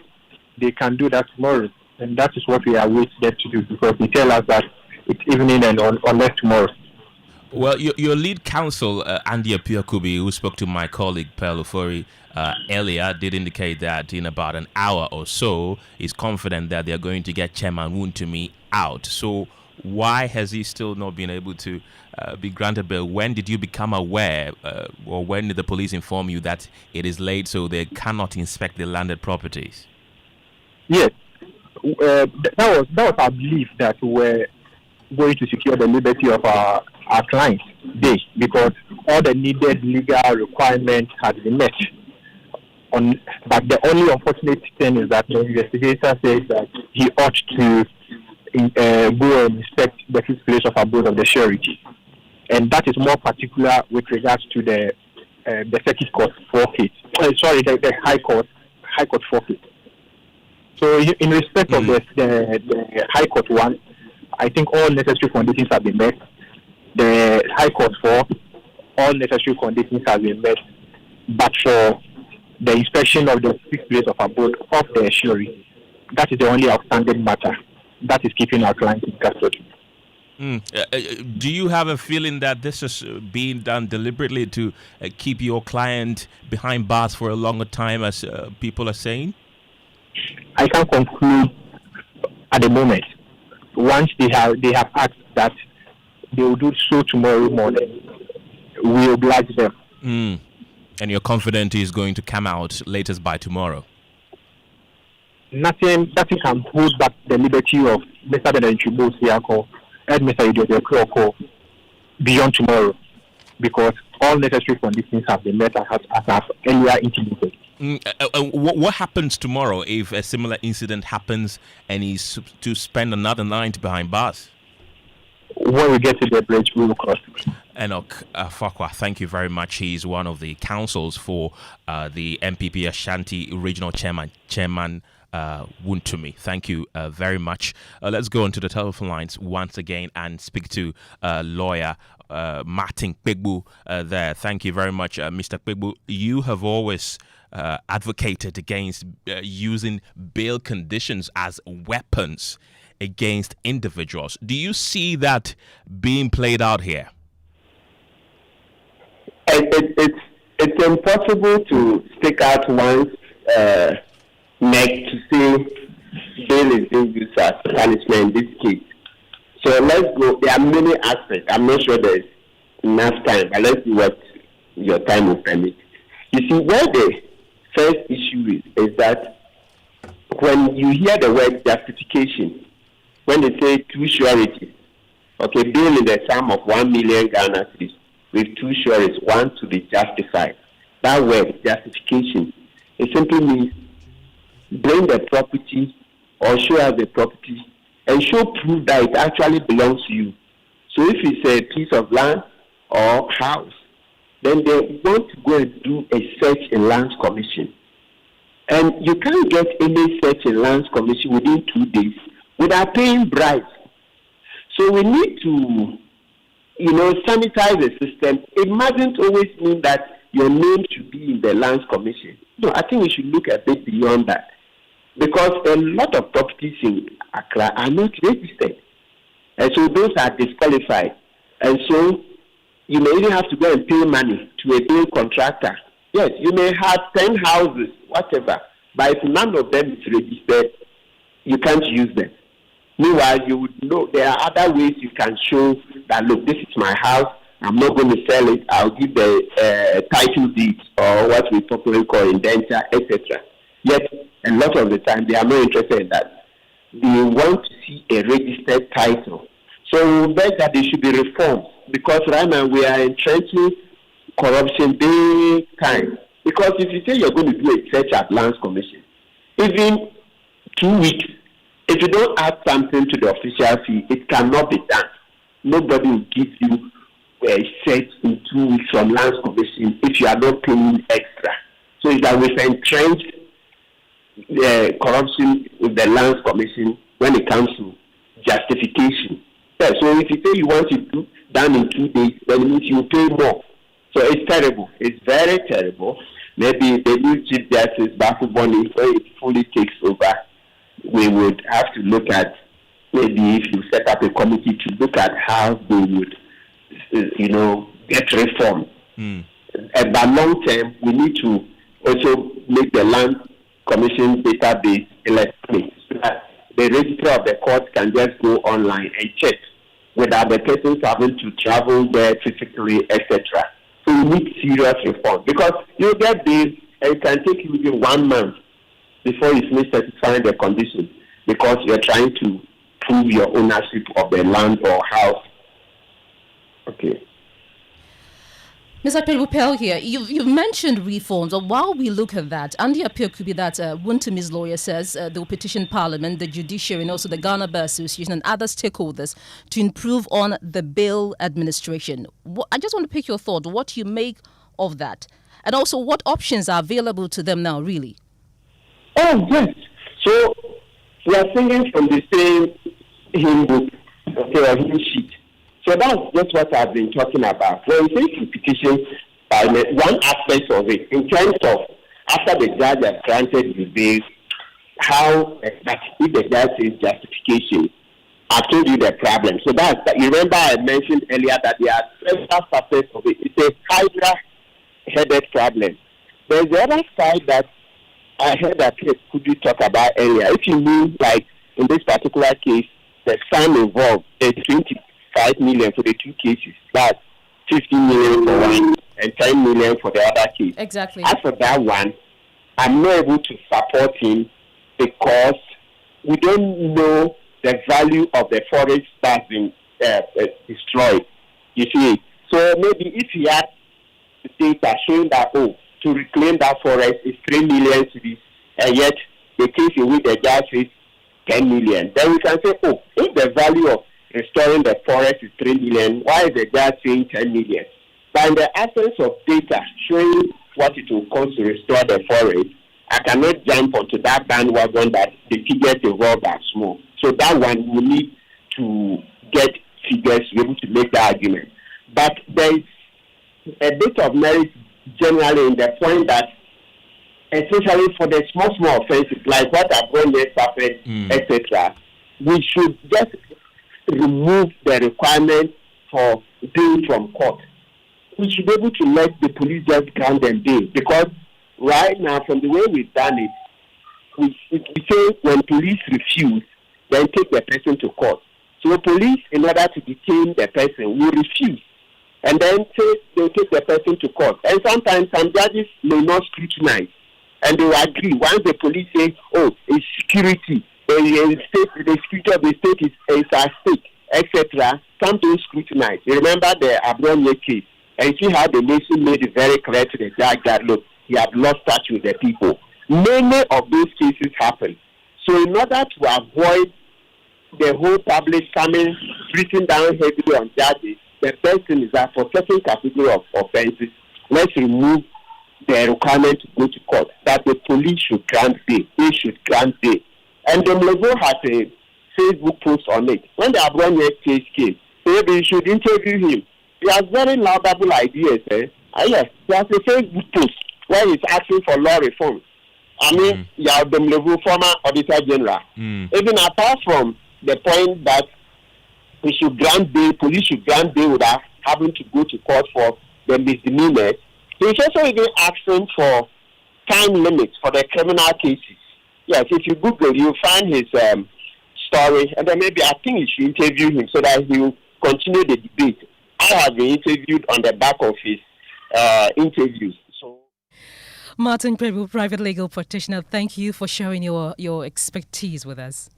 they can do that tomorrow. And that is what we are waiting them to do, because they tell us that it's evening and unless tomorrow. Well, your lead counsel, Andy Apiokubi, who spoke to my colleague, Pearl Ofori, earlier, did indicate that in about an hour or so, he's confident that they're going to get Chairman Wontumi out. So why has he still not been able to be granted bail? When did you become aware, or when did the police inform you that it is late so they cannot inspect the landed properties? Yes. That was our belief that we were going to secure the liberty of our clients today, because all the needed legal requirements had been met. But the only unfortunate thing is that the investigator says that he ought to go and inspect the fixed place of abode of the surety, and that is more particular with regards to the circuit court forfeit. The high court forfeit. So in respect of the High Court one, I think all necessary conditions have been met. The High Court 4, all necessary conditions have been met. But for the inspection of the fixed place of abode of the surety, that is the only outstanding matter that is keeping our clients in custody. Do you have a feeling that this is being done deliberately to keep your client behind bars for a longer time, as people are saying? I can conclude at the moment. Once they have asked that they will do so tomorrow morning, we oblige them. And you're confident he's going to come out latest by tomorrow? Nothing can hold back the liberty of Mr. Benedict and Mr. Idioko beyond tomorrow, because all necessary conditions have been met as I've earlier intimated. What happens tomorrow if a similar incident happens and he's to spend another night behind bars? When we get to the bridge, we will cross. Enoch Fakwa, thank you very much. He's one of the councils for the MPP Ashanti Regional Chairman Wontumi. Thank you very much. Let's go on to the telephone lines once again and speak to lawyer Martin Kpegbu there. Thank you very much, Mr. Kpegbu. You have always advocated against using bail conditions as weapons against individuals. Do you see that being played out here? It's impossible to stick out one's neck to say bail is being used as punishment in this case. So let's go. There are many aspects. I'm not sure there's enough time, but let's see what your time will permit. You see, where the first issue is that when you hear the word justification, when they say two sureties, okay, bail in the sum of 1 million Ghana cedis with two sureties, one to be justified. that word, justification. It simply means bring the property or show us the property and show proof that it actually belongs to you. So if it's a piece of land or house, then they want to go and do a search in Lands Commission. And you can't get any search in Lands Commission within 2 days without paying bribes. So we need to, sanitize the system. It mustn't always mean that your name should be in the Lands Commission. No, I think we should look a bit beyond that. Because a lot of properties in Accra are not registered. And so those are disqualified. And so you may even have to go and pay money to a bill contractor. Yes, you may have 10 houses, whatever. But if none of them is registered, you can't use them. Meanwhile, you would know there are other ways you can show that, look, this is my house. I'm not going to sell it. I'll give the title deed or what we popularly call indenture, etc. Yet, a lot of the time, they are not interested in that. They want to see a registered title. So we beg that they should be reformed, because right now we are entrenching corruption big time. Because if you say you're going to do a search at Lands Commission, even 2 weeks, if you don't add something to the official fee, it cannot be done. Nobody will give you a search in 2 weeks from Lands Commission if you are not paying extra. So it's that we've entrenched corruption with the Lands Commission when it comes to justification. Yeah, so if you say you want it done in 2 days, then it means you pay more. So it's terrible. It's very terrible. Maybe the new Chief Justice, Bafu Boni, when it fully takes over, we would have to look at, maybe if you set up a committee to look at how they would, get reform. But long term, we need to also make the Land Commission database electronic, so that the registrar of the court can just go online and check without the persons having to travel there physically, etc. So we need serious reform, because you get this and it can take you even 1 month before you finish satisfying the conditions, because you're trying to prove your ownership of the land or house. Okay. Mr. Pelupel here, you've mentioned reforms, and while we look at that, and it appear could be that Wuntumi's lawyer says they will petition Parliament, the judiciary, and also the Ghana Bar Association and other stakeholders to improve on the bail administration. I just want to pick your thought, what you make of that, and also what options are available to them now, really. Oh, yes. So we are singing from the same hymn book, or hymn sheet. So that's just what I've been talking about. When we say petition, one aspect of it, in terms of after the judge has granted the bail, how that if the judge says justification, I told you the problem. So that's that. You remember I mentioned earlier that there are several facets of it. It's a hydra-headed problem. There's the other side that I heard that could we talk about earlier. If you mean, like in this particular case, the sum involved is 25 million for the two cases. That's 15 million for one and 10 million for the other case. Exactly. As for that one, I'm not able to support him because we don't know the value of the forest that's been destroyed. You see, so maybe if he had data showing that, to reclaim that forest is 3 million cedis, and yet the case in which the judge says 10 million, then we can say, if the value of restoring the forest is 3 million, why is the judge saying 10 million? But in the absence of data showing what it will cost to restore the forest, I cannot jump onto that bandwagon that the figures involved are small. So that one we need to get figures to be able to make the argument. But there is a bit of merit generally in the point that, especially for the small offenses like what Abron suffered, etc., we should just remove the requirement for bail from court. We should be able to let the police just grant them bail, because right now, from the way we've done it, we say when police refuse, then take the person to court. So the police, in order to detain the person, will refuse, and then say they'll take the person to court. And sometimes some judges may not scrutinize, and they will agree. Once the police say, it's security, the security of the state is at stake, etc., some don't scrutinize. You remember the Abronye case, and see how the nation made it very clear to the judge that, look, he had lost touch with the people. Many of those cases happen. So in order to avoid the whole public coming, beating down heavily on judges, the best thing is that for certain category of offenses, let's remove the requirement to go to court, that the police should grant bail. They should grant bail. And the Mlevo has a Facebook post on it. When the Abranya case came, maybe you should interview him. He has very laudable ideas. Yes, he has a Facebook post where he's asking for law reform. I mean, you have the Mlevo former Auditor General. Even apart from the point that we should grant bail, police should grant bail without having to go to court for the misdemeanors. He's also even asking for time limits for the criminal cases. Yes, if you Google, you'll find his story, and then maybe I think you should interview him so that he will continue the debate. I have been interviewed on the back of his interviews. Martin Prebu, private legal practitioner, thank you for sharing your expertise with us.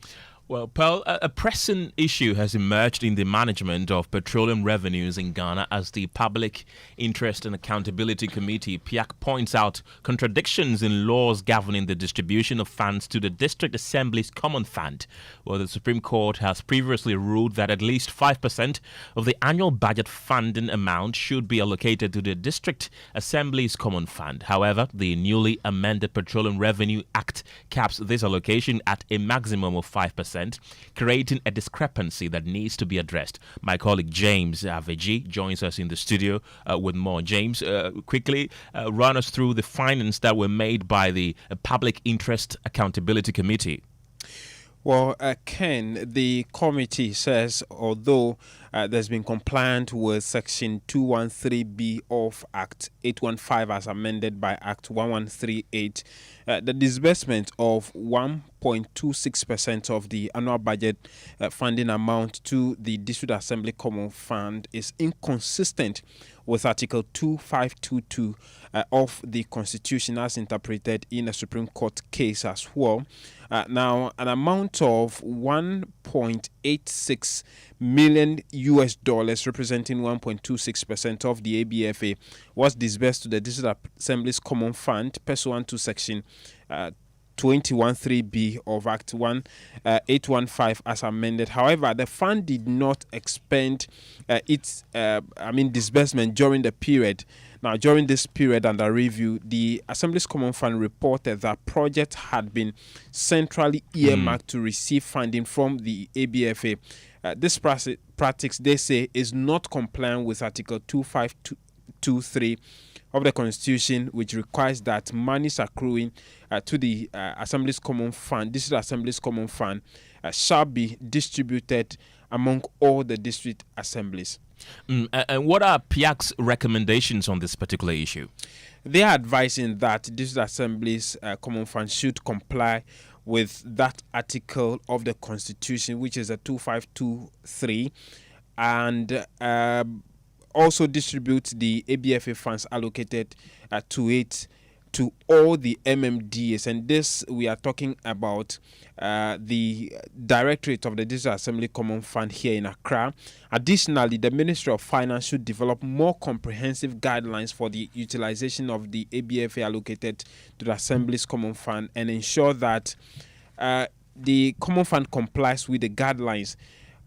Well, Pearl, a pressing issue has emerged in the management of petroleum revenues in Ghana as the Public Interest and Accountability Committee, PIAC, points out contradictions in laws governing the distribution of funds to the District Assembly's Common Fund. Well, the Supreme Court has previously ruled that at least 5% of the annual budget funding amount should be allocated to the District Assembly's Common Fund. However, the newly amended Petroleum Revenue Act caps this allocation at a maximum of 5%. Creating a discrepancy that needs to be addressed. My colleague James Aveji joins us in the studio with more. James, quickly run us through the findings that were made by the Public Interest Accountability Committee. Well, Ken, the committee says although there's been compliant with Section 213B of Act 815 as amended by Act 1138, the disbursement of 1.26% of the annual budget funding amount to the District Assembly Common Fund is inconsistent with Article 2522 of the Constitution as interpreted in a Supreme Court case as well. Now, an amount of 1.86 million US dollars, representing 1.26% of the ABFA, was disbursed to the District Assembly's Common Fund pursuant to Section 213B of Act 815 as amended. However, the fund did not expend its disbursement during the period. Now, during this period under review, the Assembly's Common Fund reported that projects had been centrally earmarked to receive funding from the ABFA. This practice, they say, is not compliant with Article 2523 of the Constitution, which requires that monies accruing to the Assembly's Common Fund, District Assembly's Common Fund, shall be distributed among all the district assemblies. And what are PIAC's recommendations on this particular issue? They are advising that District Assembly's Common Fund should comply with that article of the Constitution, which is a 2523, and also distribute the ABFA funds allocated to it to all the MMDAs. And this, we are talking about the Directorate of the District Assembly Common Fund here in Accra. Additionally, the Ministry of Finance should develop more comprehensive guidelines for the utilization of the ABFA allocated to the Assembly's Common Fund and ensure that the Common Fund complies with the guidelines,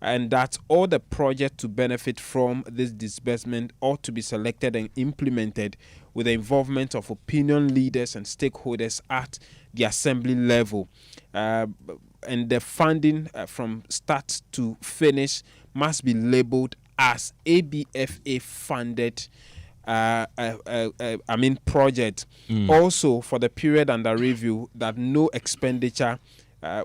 and that all the projects to benefit from this disbursement ought to be selected and implemented with the involvement of opinion leaders and stakeholders at the assembly level. And the funding from start to finish must be labeled as ABFA funded project. Also, for the period under review, that no expenditure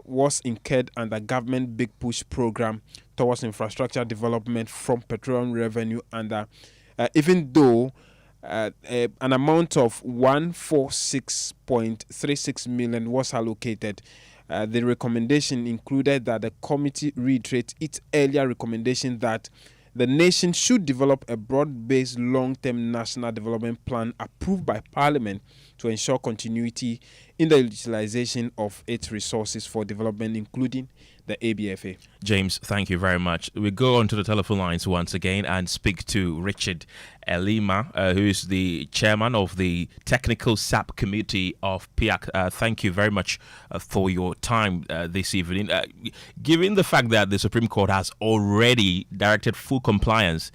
was incurred under government Big Push program towards infrastructure development from petroleum revenue under, even though an amount of 146.36 million was allocated. The recommendation included that the committee reiterates its earlier recommendation that the nation should develop a broad-based long-term national development plan approved by Parliament to ensure continuity in the utilization of its resources for development, including the ABFA. James, thank you very much. We go on to the telephone lines once again and speak to Richard Elima, who is the chairman of the Technical SAP Committee of PIAC. Thank you very much for your time this evening. Given the fact that the Supreme Court has already directed full compliance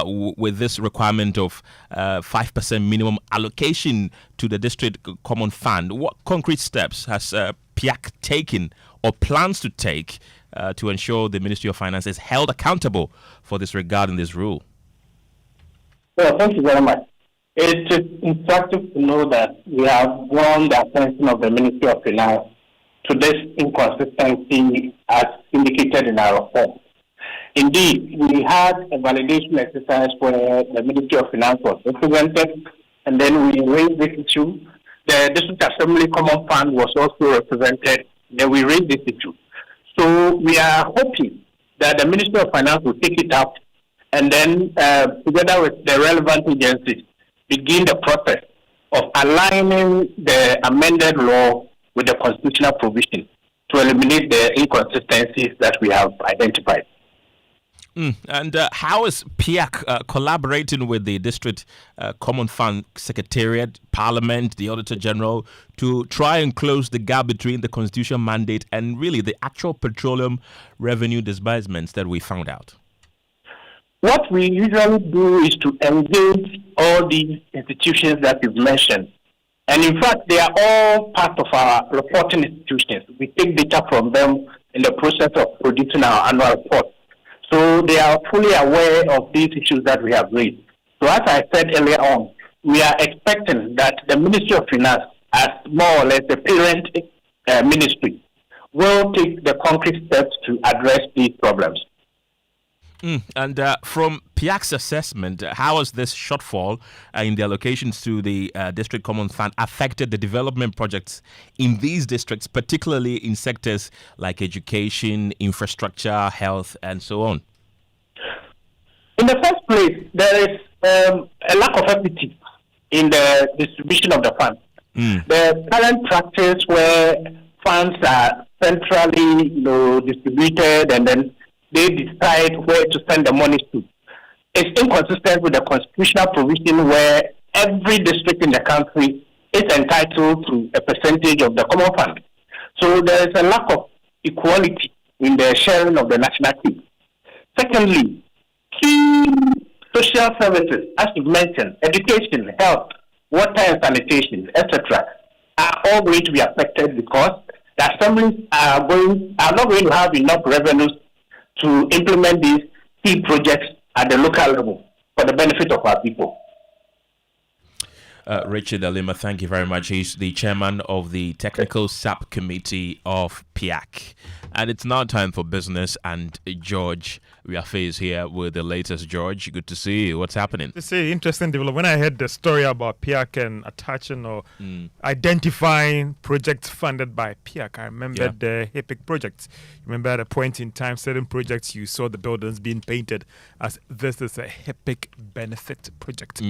with this requirement of 5% minimum allocation to the District Common Fund, what concrete steps has PIAC taken or plans to take to ensure the Ministry of Finance is held accountable for this regarding this rule? Well, thank you very much. It is instructive to know that we have won the attention of the Ministry of Finance to this inconsistency as indicated in our report. Indeed, we had a validation exercise where the Ministry of Finance was represented, and then we raised this issue. The District Assembly Common Fund was also represented, then we raised this issue. So we are hoping that the Ministry of Finance will take it up and then, together with the relevant agencies, begin the process of aligning the amended law with the constitutional provision to eliminate the inconsistencies that we have identified. And how is PIAC collaborating with the District Common Fund Secretariat, Parliament, the Auditor General to try and close the gap between the constitutional mandate and really the actual petroleum revenue disbursements that we found out? What we usually do is to engage all these institutions that you've mentioned. And in fact, they are all part of our reporting institutions. We take data from them in the process of producing our annual report. So they are fully aware of these issues that we have raised. So as I said earlier on, we are expecting that the Ministry of Finance, as more or less the parent ministry, will take the concrete steps to address these problems. And from PIAC's assessment, how has this shortfall in the allocations to the District Common Fund affected the development projects in these districts, particularly in sectors like education, infrastructure, health, and so on? In the first place, there is a lack of equity in the distribution of the funds. The current practice where funds are centrally distributed and then they decide where to send the money to. It's inconsistent with the constitutional provision where every district in the country is entitled to a percentage of the common fund. So there is a lack of equality in the sharing of the national key. Secondly, key social services, as you mentioned, education, health, water and sanitation, etc., are all going to be affected because the assemblies are not going to have enough revenues to implement these key projects at the local level for the benefit of our people. Richard Elima, thank you very much. He's the chairman of the Technical SAP Committee of PIAC. And it's now time for business, and George Wiafe is here with the latest. George, good to see you. What's happening? To see interesting development. When I heard the story about PIAC and attaching or identifying projects funded by PIAC, I remembered the HIPIC projects. Remember at a point in time, certain projects, you saw the buildings being painted as this is a HIPIC benefit project.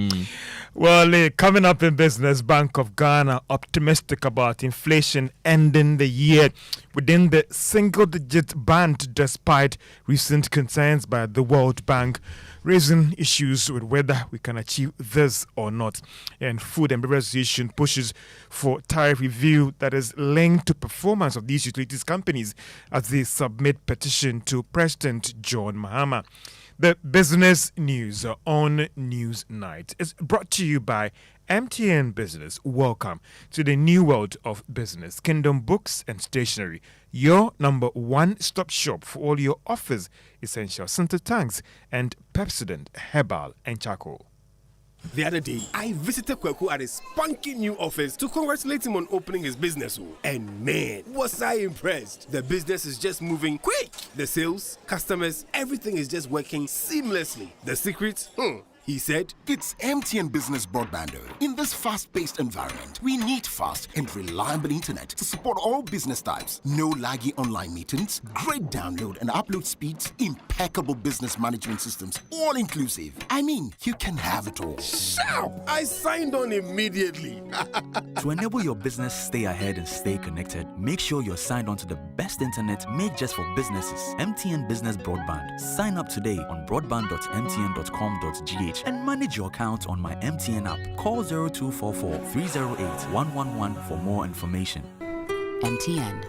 Well, coming up in business, Bank of Ghana optimistic about inflation ending the year within the single-digit band despite recent concerns by the World Bank raising issues with whether we can achieve this or not. And Food and Beverage Association pushes for tariff review that is linked to performance of these utilities companies as they submit petition to President John Mahama. The business news on Newsnight is brought to you by MTN Business. Welcome to the new world of business. Kingdom Books and Stationery, your number one-stop shop for all your office essentials, Center Tanks and Pepsodent Herbal and Charcoal. The other day, I visited Kweku at his spunky new office to congratulate him on opening his business. And man, was I impressed. The business is just moving quick. The sales, customers, everything is just working seamlessly. The secret? He said, "It's MTN Business Broadband. In this fast-paced environment, we need fast and reliable internet to support all business types. No laggy online meetings, great download and upload speeds, impeccable business management systems, all inclusive. I mean, you can have it all." Sharp! I signed on immediately. To enable your business stay ahead and stay connected, make sure you're signed on to the best internet made just for businesses. MTN Business Broadband. Sign up today on broadband.mtn.com.gh and manage your account on my MTN app. Call 0244 308 111 for more information. MTN.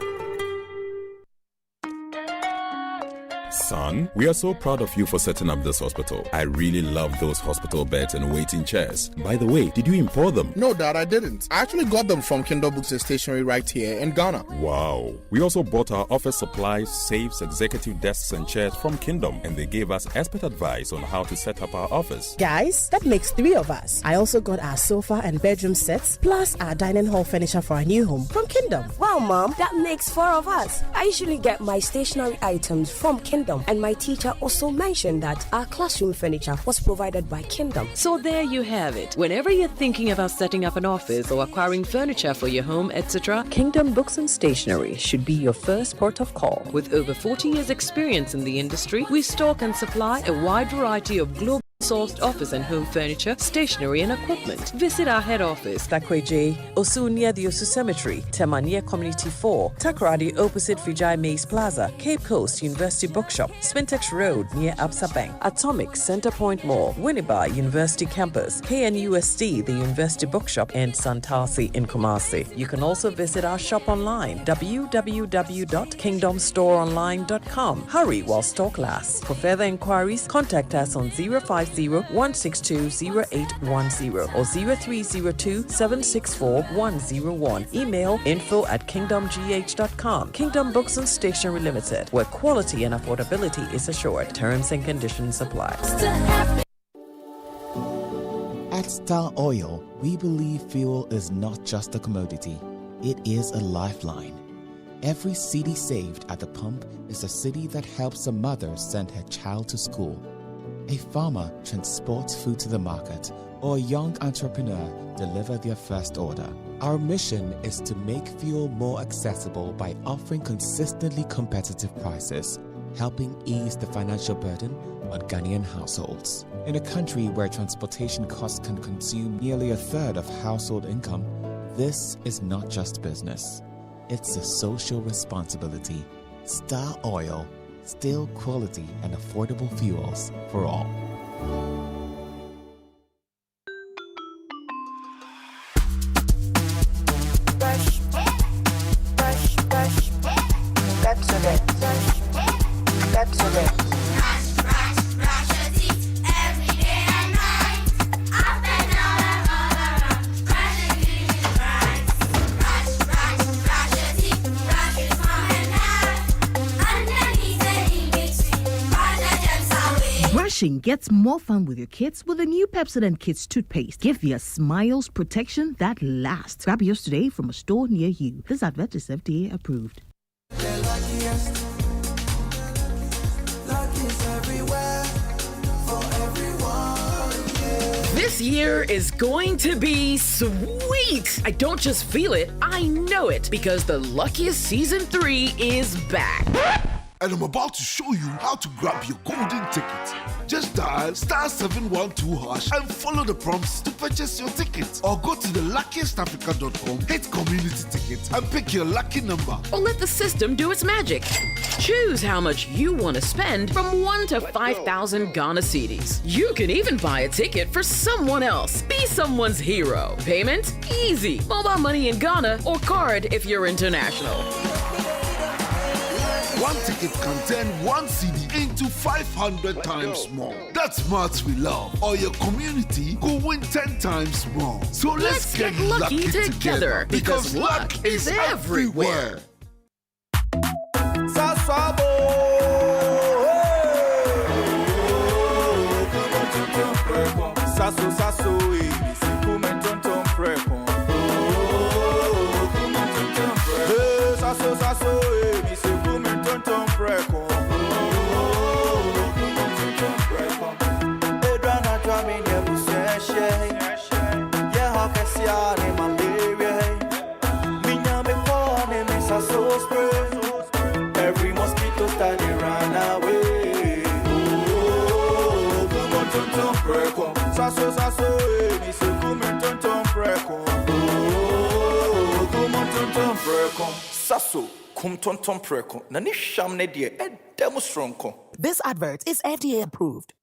Son, we are so proud of you for setting up this hospital. I really love those hospital beds and waiting chairs. By the way, did you import them? No, Dad, I didn't. I actually got them from Kindle Books and Stationery right here in Ghana. Wow. We also bought our office supplies, safes, executive desks and chairs from Kingdom, and they gave us expert advice on how to set up our office. Guys, that makes 3 of us. I also got our sofa and bedroom sets, plus our dining hall furniture for our new home from Kingdom. Wow, Mom, that makes 4 of us. I usually get my stationery items from Kingdom, and my teacher also mentioned that our classroom furniture was provided by Kingdom. So there you have it. Whenever you're thinking about setting up an office or acquiring furniture for your home, etc., Kingdom Books and Stationery should be your first port of call. With over 40 years experience in the industry, we stock and supply a wide variety of global sourced office and home furniture, stationery and equipment. Visit our head office, Takweje, Osu near the Osu Cemetery, Temania Community 4, Takoradi opposite Vijay Mays Plaza, Cape Coast University Bookshop, Spintex Road near Absa Bank, Atomic Center Point Mall, Winneba University Campus, KNUST, the University Bookshop, and Santasi in Kumasi. You can also visit our shop online, www.kingdomstoreonline.com. Hurry while stock lasts. For further inquiries, contact us on 050-162-0810 or 0302-764-101. Email info@kingdomgh.com. Kingdom Books and Stationery Limited, where quality and affordability is assured. Terms and conditions apply. At Star Oil, we believe fuel is not just a commodity, it is a lifeline. Every cedi saved at the pump is a cedi that helps a mother send her child to school. A farmer transports food to the market, or a young entrepreneur deliver their first order. Our mission is to make fuel more accessible by offering consistently competitive prices, helping ease the financial burden on Ghanaian households. In a country where transportation costs can consume nearly a third of household income, this is not just business. It's a social responsibility. Star Oil. Still quality and affordable fuels for all. Brushing gets more fun with your kids with the new Pepsodent Kids toothpaste. Give your smiles protection that lasts. Grab yours today from a store near you. This advert is FDA approved. This year is going to be sweet. I don't just feel it, I know it, because the Luckiest Season 3 is back. And I'm about to show you how to grab your golden ticket. Just dial *712# and follow the prompts to purchase your ticket. Or go to theluckiestafrica.com, hit community tickets, and pick your lucky number. Or let the system do its magic. Choose how much you want to spend from 1 to 5,000 Ghana cedis. You can even buy a ticket for someone else. Be someone's hero. Payment? Easy. Mobile money in Ghana or card if you're international. One ticket can turn 1 cedi into 500 times more. That's smarts we love. Or your community could win 10 times more. So let's get lucky together because luck is everywhere. Edra na preko. Sasso sasso, me se kume tonton preko. Oh, kume tonton preko. Sasso, kum tonton preko. Nani shamne die e demonstronko. This advert is FDA approved.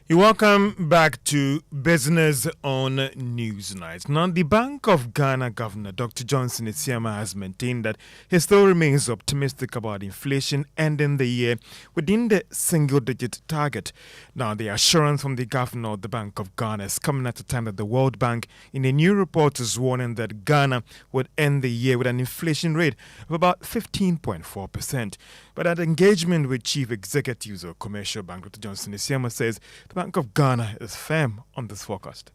You welcome back to Business on Newsnight. Now, the Bank of Ghana Governor Dr. Johnson Isiama has maintained that he still remains optimistic about inflation ending the year within the single-digit target. Now, the assurance from the Governor of the Bank of Ghana is coming at a time that the World Bank, in a new report, is warning that Ghana would end the year with an inflation rate of about 15.4%. But at engagement with chief executives of Commercial Bank, Dr. Johnson Isiama says the Bank of Ghana is firm on this forecast.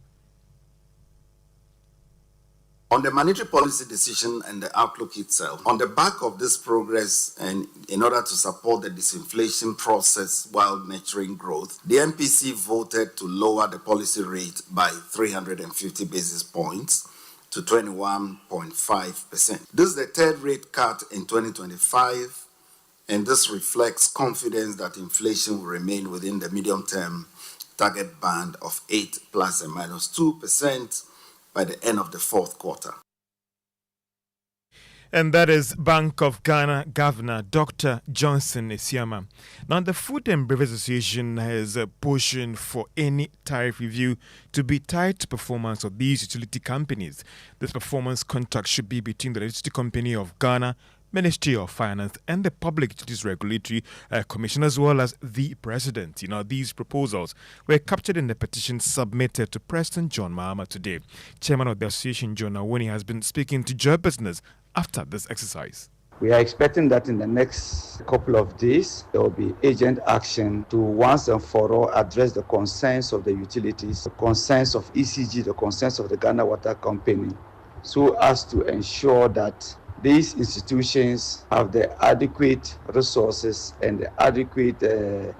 On the monetary policy decision and the outlook itself, on the back of this progress and in order to support the disinflation process while nurturing growth, the MPC voted to lower the policy rate by 350 basis points to 21.5%. This is the third rate cut in 2025. And this reflects confidence that inflation will remain within the medium-term target band of 8 plus and minus 2% by the end of the fourth quarter. And that is Bank of Ghana Governor Dr. Johnson Isiama. Now, the Food and Beverage Association is pushing for any tariff review to be tied to performance of these utility companies. This performance contract should be between the Electricity Company of Ghana, Ministry of Finance and the Public Utilities Regulatory Commission, as well as the President. These proposals were captured in the petition submitted to President John Mahama today. Chairman of the association, John Awoni, has been speaking to Joy Business after this exercise. We are expecting that in the next couple of days, there will be agent action to once and for all address the concerns of the utilities, the concerns of ECG, the concerns of the Ghana Water Company, so as to ensure that these institutions have the adequate resources and the adequate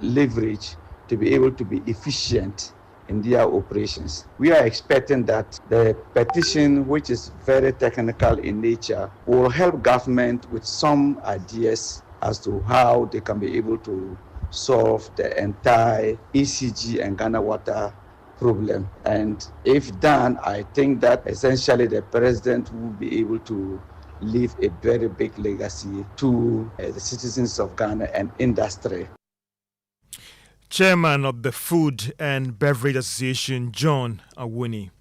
leverage to be able to be efficient in their operations. We are expecting that the petition, which is very technical in nature, will help government with some ideas as to how they can be able to solve the entire ECG and Ghana Water problem. And if done, I think that essentially the president will be able to leave a very big legacy to the citizens of Ghana and industry. Chairman of the Food and Beverage Association, John Awoni.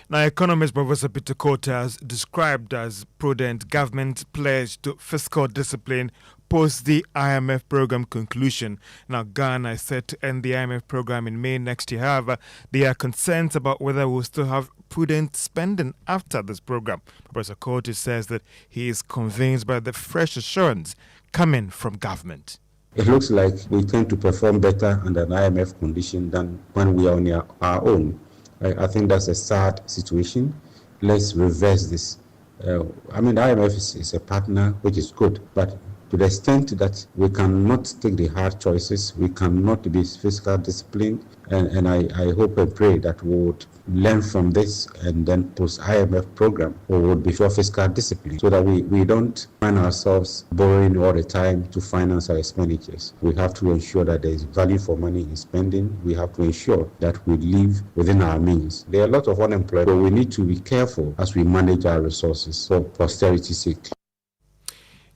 Now, economist Professor Peter Kota has described as prudent government pledge to fiscal discipline post the IMF program conclusion. Now, Ghana is set to end the IMF program in May next year. However, there are concerns about whether we'll still have prudent spending after this program. Professor Kota says that he is convinced by the fresh assurance coming from government. It looks like we tend to perform better under an IMF condition than when we are on our own. I think that's a sad situation. Let's reverse this. The IMF is a partner, which is good, but to the extent that we cannot take the hard choices, we cannot be fiscal disciplined, and I hope and pray that we would learn from this and then post-IMF program, we would be for fiscal discipline so that we don't find ourselves borrowing all the time to finance our expenditures. We have to ensure that there is value for money in spending. We have to ensure that we live within our means. There are a lot of unemployed, but we need to be careful as we manage our resources for posterity's sake.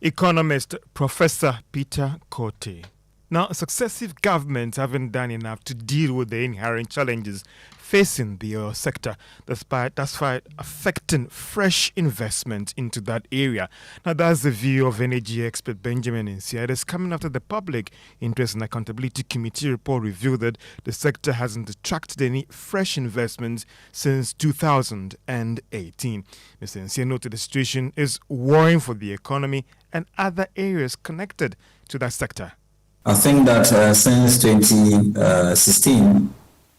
Economist Professor Peter Kote. Now, successive governments haven't done enough to deal with the inherent challenges facing the oil sector, despite affecting fresh investment into that area. Now, that's the view of energy expert Benjamin Nsia. It is coming after the Public Interest and Accountability Committee report revealed that the sector hasn't attracted any fresh investments since 2018. Mr. Nsia noted the situation is worrying for the economy and other areas connected to that sector. I think that since 2016,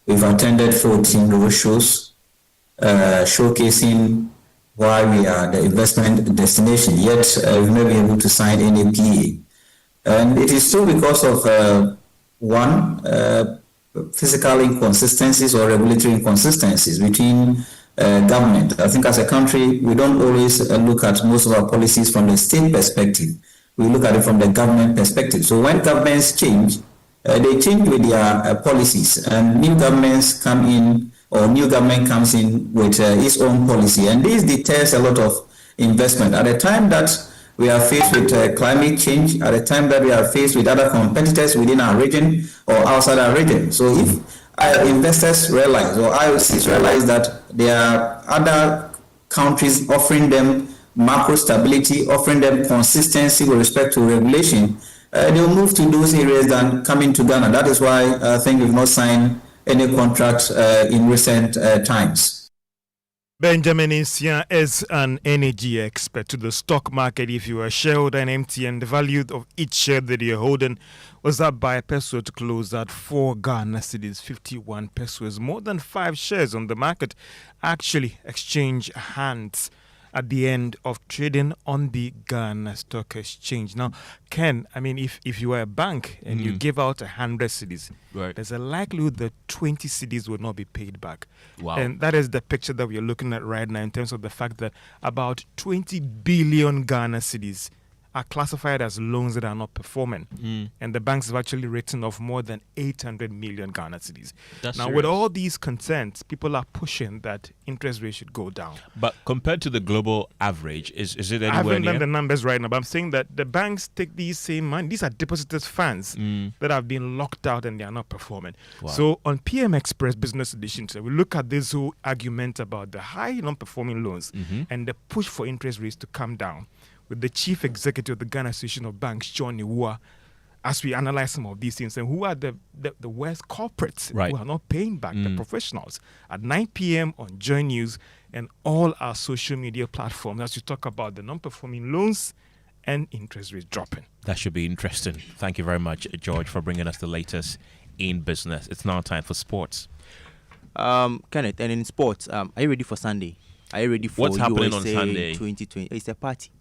we've attended 14 roadshows showcasing why we are the investment destination, yet we've not been able to sign any PA. And it is still because of, physical inconsistencies or regulatory inconsistencies between government. I think as a country, we don't always look at most of our policies from the state perspective. We look at it from the government perspective. So when governments change, they change with their policies, and new governments come in, or new government comes in with its own policy, and this deters a lot of investment. At the time that we are faced with climate change, at the time that we are faced with other competitors within our region or outside our region. So if investors realize, or IOCs realize, that there are other countries offering them macro stability, offering them consistency with respect to regulation, they'll move to those areas than coming to Ghana. That is why I think we've not signed any contract in recent times. Benjamin Insia is an energy expert to the stock market. If you are a shareholder in MTN, the value of each share that you're holding was up by a peso to close at 4 Ghana cedis, 51 pesos. More than 5 shares on the market actually exchange hands at the end of trading on the Ghana Stock Exchange. Now, Ken, I mean, if you are a bank and you give out 100 cedis, there's a likelihood that 20 cedis will not be paid back. Wow. And that is the picture that we are looking at right now in terms of the fact that about 20 billion Ghana cedis are classified as loans that are not performing. And the banks have actually written off more than 800 million Ghana cedis. That's now, serious. with all these concerns, people are pushing that interest rate should go down. But compared to the global average, is it anywhere I haven't near? done the numbers right now, but I'm saying that the banks take these same money. These are depositors' funds that have been locked out and they are not performing. Wow. So on PM Express Business Edition, so we look at this whole argument about the high non-performing loans and the push for interest rates to come down, with the chief executive of the Ghana Association of Banks, John Iwua, as we analyze some of these things and who are the worst culprits who are not paying back, the professionals, at 9 p.m. on Joy News and all our social media platforms as we talk about the non-performing loans and interest rates dropping. That should be interesting. Thank you very much, George, for bringing us the latest in business. It's now time for sports. Kenneth, and in sports, are you ready for Sunday? Are you ready for What's happening USA on Sunday? 2020? It's a party.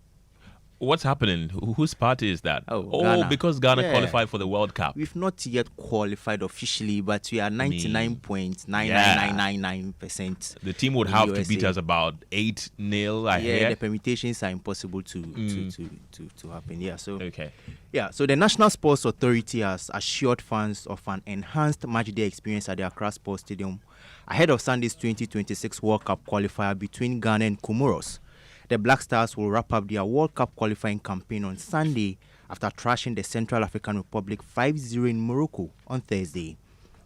What's happening? Whose party is that? Ghana. Because Ghana qualified for the World Cup. We've not yet qualified officially, but we are 99.99999%. The team would have to beat us about 8-0. I hear. The permutations are impossible to happen. Yeah. So okay. Yeah. So the National Sports Authority has assured fans of an enhanced matchday experience at the Accra Sports Stadium ahead of Sunday's 2026 World Cup qualifier between Ghana and Comoros. The Black Stars will wrap up their World Cup qualifying campaign on Sunday after thrashing the Central African Republic 5-0 in Morocco on Thursday.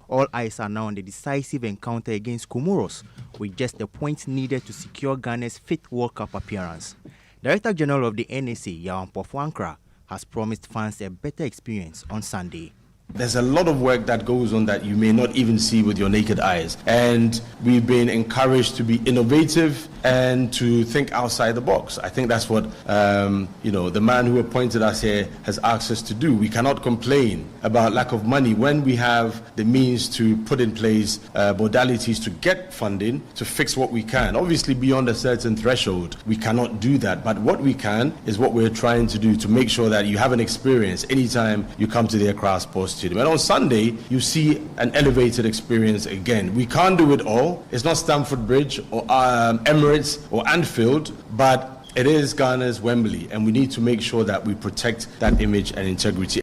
All eyes are now on the decisive encounter against Comoros, with just the points needed to secure Ghana's 5th World Cup appearance. Director General of the NSA, Yawan Pofwankra, has promised fans a better experience on Sunday. There's a lot of work that goes on that you may not even see with your naked eyes. And we've been encouraged to be innovative and to think outside the box. I think that's what, the man who appointed us here has asked us to do. We cannot complain about lack of money when we have the means to put in place modalities to get funding to fix what we can. Obviously, beyond a certain threshold, we cannot do that. But what we can is what we're trying to do to make sure that you have an experience anytime you come to the Accra Sports Stadium. And on Sunday, you see an elevated experience again. We can't do it all. It's not Stamford Bridge or Emirates or Anfield, but it is Ghana's Wembley, and we need to make sure that we protect that image and integrity.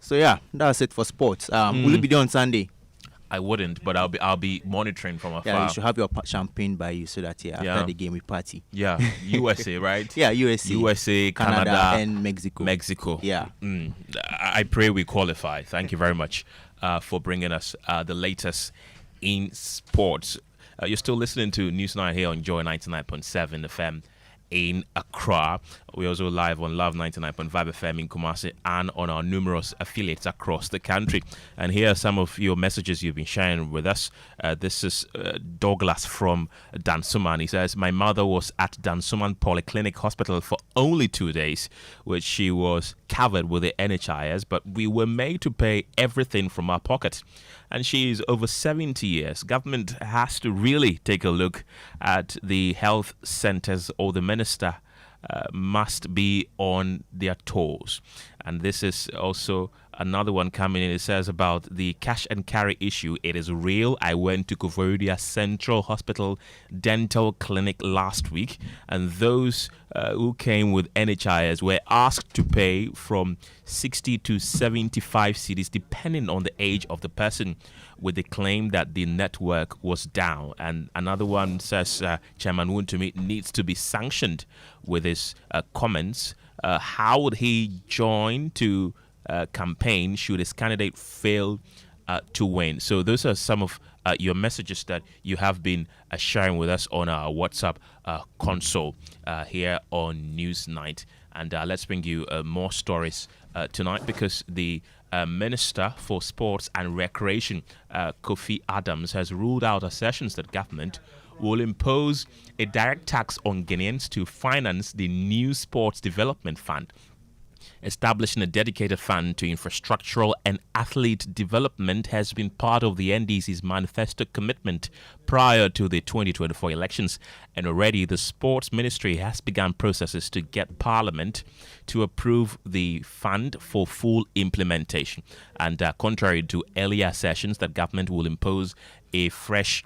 So yeah, that's it for sports. Will you be there on Sunday? I wouldn't, but I'll be monitoring from afar. Yeah, you should have your champagne by you so that after the game we party. Yeah, USA, right? Yeah, USA, Canada, and Mexico. Yeah. I pray we qualify. Thank you very much for bringing us the latest in sports. You're still listening to News 9 here on Joy 99.7 FM in Accra. We're also live on Love 99.5 FM in Kumasi and on our numerous affiliates across the country. And here are some of your messages you've been sharing with us. This is Douglas from Dansuman. He says, my mother was at Dansuman Polyclinic Hospital for only 2 days, which she was covered with the NHIS, but we were made to pay everything from our pocket. And she is over 70 years. Government has to really take a look at the health centers, or the minister must be on their toes. And this is also another one coming in. It says about the cash and carry issue. It is real. I went to Kojo Central Hospital Dental Clinic last week, and those who came with NHIS were asked to pay from 60 to 75 cedis, depending on the age of the person, with the claim that the network was down. And another one says Chairman Wuntumi needs to be sanctioned with his comments. How would he join to campaign should his candidate fail to win? So those are some of your messages that you have been sharing with us on our WhatsApp console here on Newsnight. And let's bring you more stories tonight, because the Minister for Sports and Recreation, Kofi Adams, has ruled out assertions that government will impose a direct tax on Ghanaians to finance the new Sports Development Fund. Establishing a dedicated fund to infrastructural and athlete development has been part of the NDC's manifesto commitment prior to the 2024 elections, and already the Sports Ministry has begun processes to get Parliament to approve the fund for full implementation. And contrary to earlier sessions that government will impose a fresh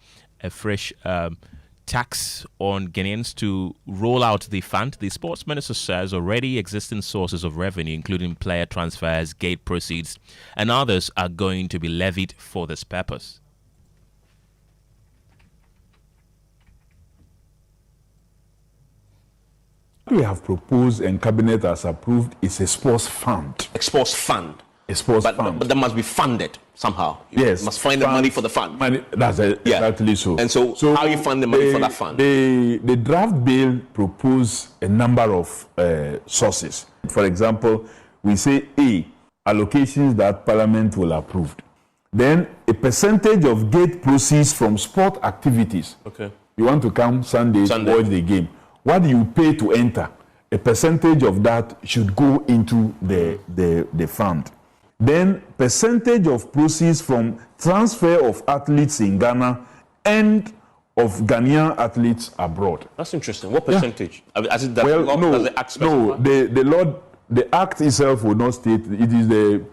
tax on Ghanaians to roll out the fund, the sports minister says already existing sources of revenue, including player transfers, gate proceeds, and others, are going to be levied for this purpose. What we have proposed and Cabinet has approved is a sports fund. A sports fund. A sports fund. But that must be funded somehow. Yes. You must find the money for the fund. That's exactly so. And so how you fund the money for that fund? The draft bill proposed a number of sources. For example, we say A, allocations that Parliament will approve. Then a percentage of gate proceeds from sport activities. Okay. You want to come Sunday to watch the game. What do you pay to enter? A percentage of that should go into the fund. Then percentage of proceeds from transfer of athletes in Ghana and of Ghanaian athletes abroad. That's interesting. What percentage? Yeah. Does the Act specify? The Act itself will not state. It is the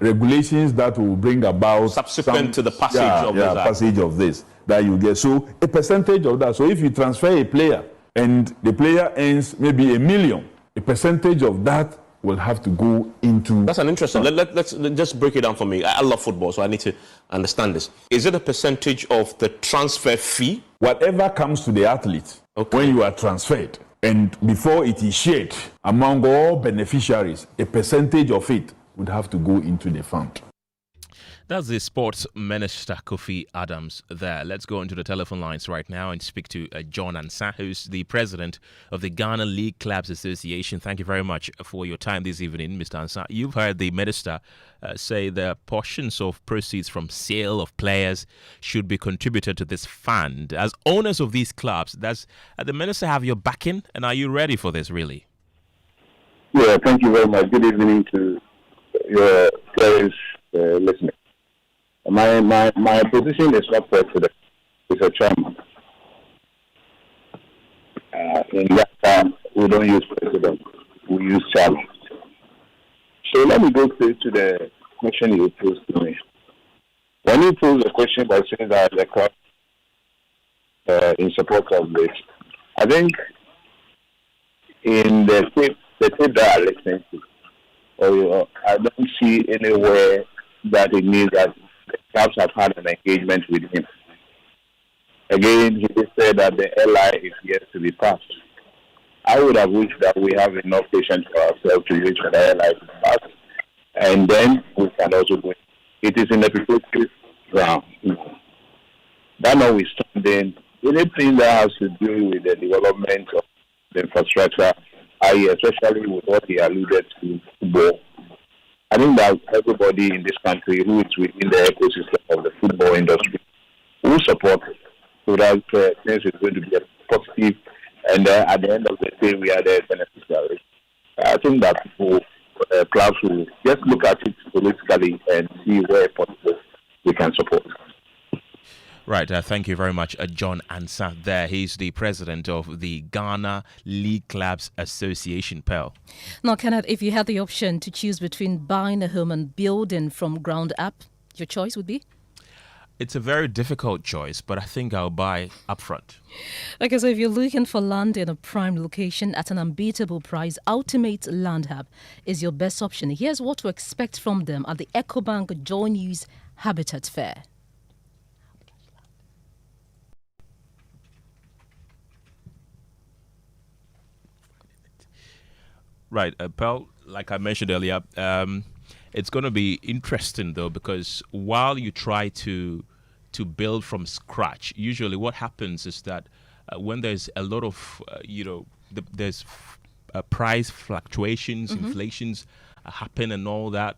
regulations that will bring about subsequent to the passage of this that you get. So a percentage of that. So if you transfer a player and the player earns maybe $1 million, a percentage of that will have to go into... That's an interesting... Let's just break it down for me. I love football, so I need to understand this. Is it a percentage of the transfer fee? Whatever comes to the athlete when you are transferred, and before it is shared among all beneficiaries, a percentage of it would have to go into the fund. That's the Sports Minister, Kofi Adams, there. Let's go into the telephone lines right now and speak to John Ansah, who's the president of the Ghana League Clubs Association. Thank you very much for your time this evening, Mr. Ansah. You've heard the minister say the portions of proceeds from sale of players should be contributed to this fund. As owners of these clubs, does the minister have your backing, and are you ready for this, really? Yeah, thank you very much. Good evening to your players listening. My position is not president, it's a chairman. In that we don't use president, we use chairman. So let me go straight to the question you posed to me. When you pose the question by saying that the club in support of this, I think in the tape that I listened to, I don't see anywhere that it means that the clubs have had an engagement with him. Again, he just said that the LI is yet to be passed. I would have wished that we have enough patience for ourselves to wait for the LI to pass, and then we can also go. It is in the preparatory ground. That notwithstanding, anything that has to do with the development of the infrastructure, especially with what he alluded to, football, I think that everybody in this country who is within the ecosystem of the football industry will support it. So that things is going to be a positive, and at the end of the day, we are the beneficiaries. I think that people, clubs will just look at it politically and see where possible we can support. Right, thank you very much, John Ansa. There, he's the president of the Ghana League Clubs Association, Pearl. Now, Kenneth, if you had the option to choose between buying a home and building from ground up, your choice would be? It's a very difficult choice, but I think I'll buy upfront. Okay, so if you're looking for land in a prime location at an unbeatable price, Ultimate Land Hub is your best option. Here's what to expect from them at the EcoBank Joy News Habitat Fair. Right, Pearl, like I mentioned earlier, it's going to be interesting, though, because while you try to build from scratch, usually what happens is that when there's a lot of, there's price fluctuations, inflations happen and all that.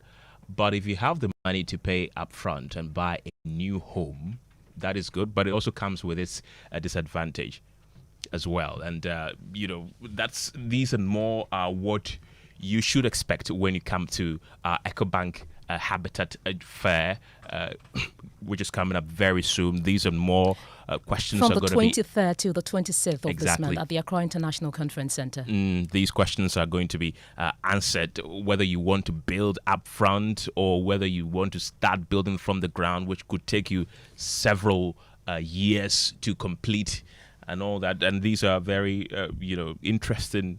But if you have the money to pay upfront and buy a new home, that is good. But it also comes with its disadvantage as well. And, these and more are what you should expect when you come to EcoBank Habitat Fair, which is coming up very soon. These and more questions from are the going to be 23rd to the 26th of this month at the Accra International Conference Center. These questions are going to be answered, whether you want to build up front or whether you want to start building from the ground, which could take you several years to complete and all that. And these are very, interesting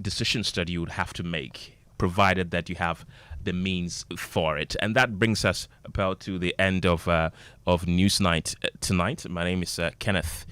decisions that you would have to make, provided that you have the means for it. And that brings us about to the end of Newsnight tonight. My name is Kenneth.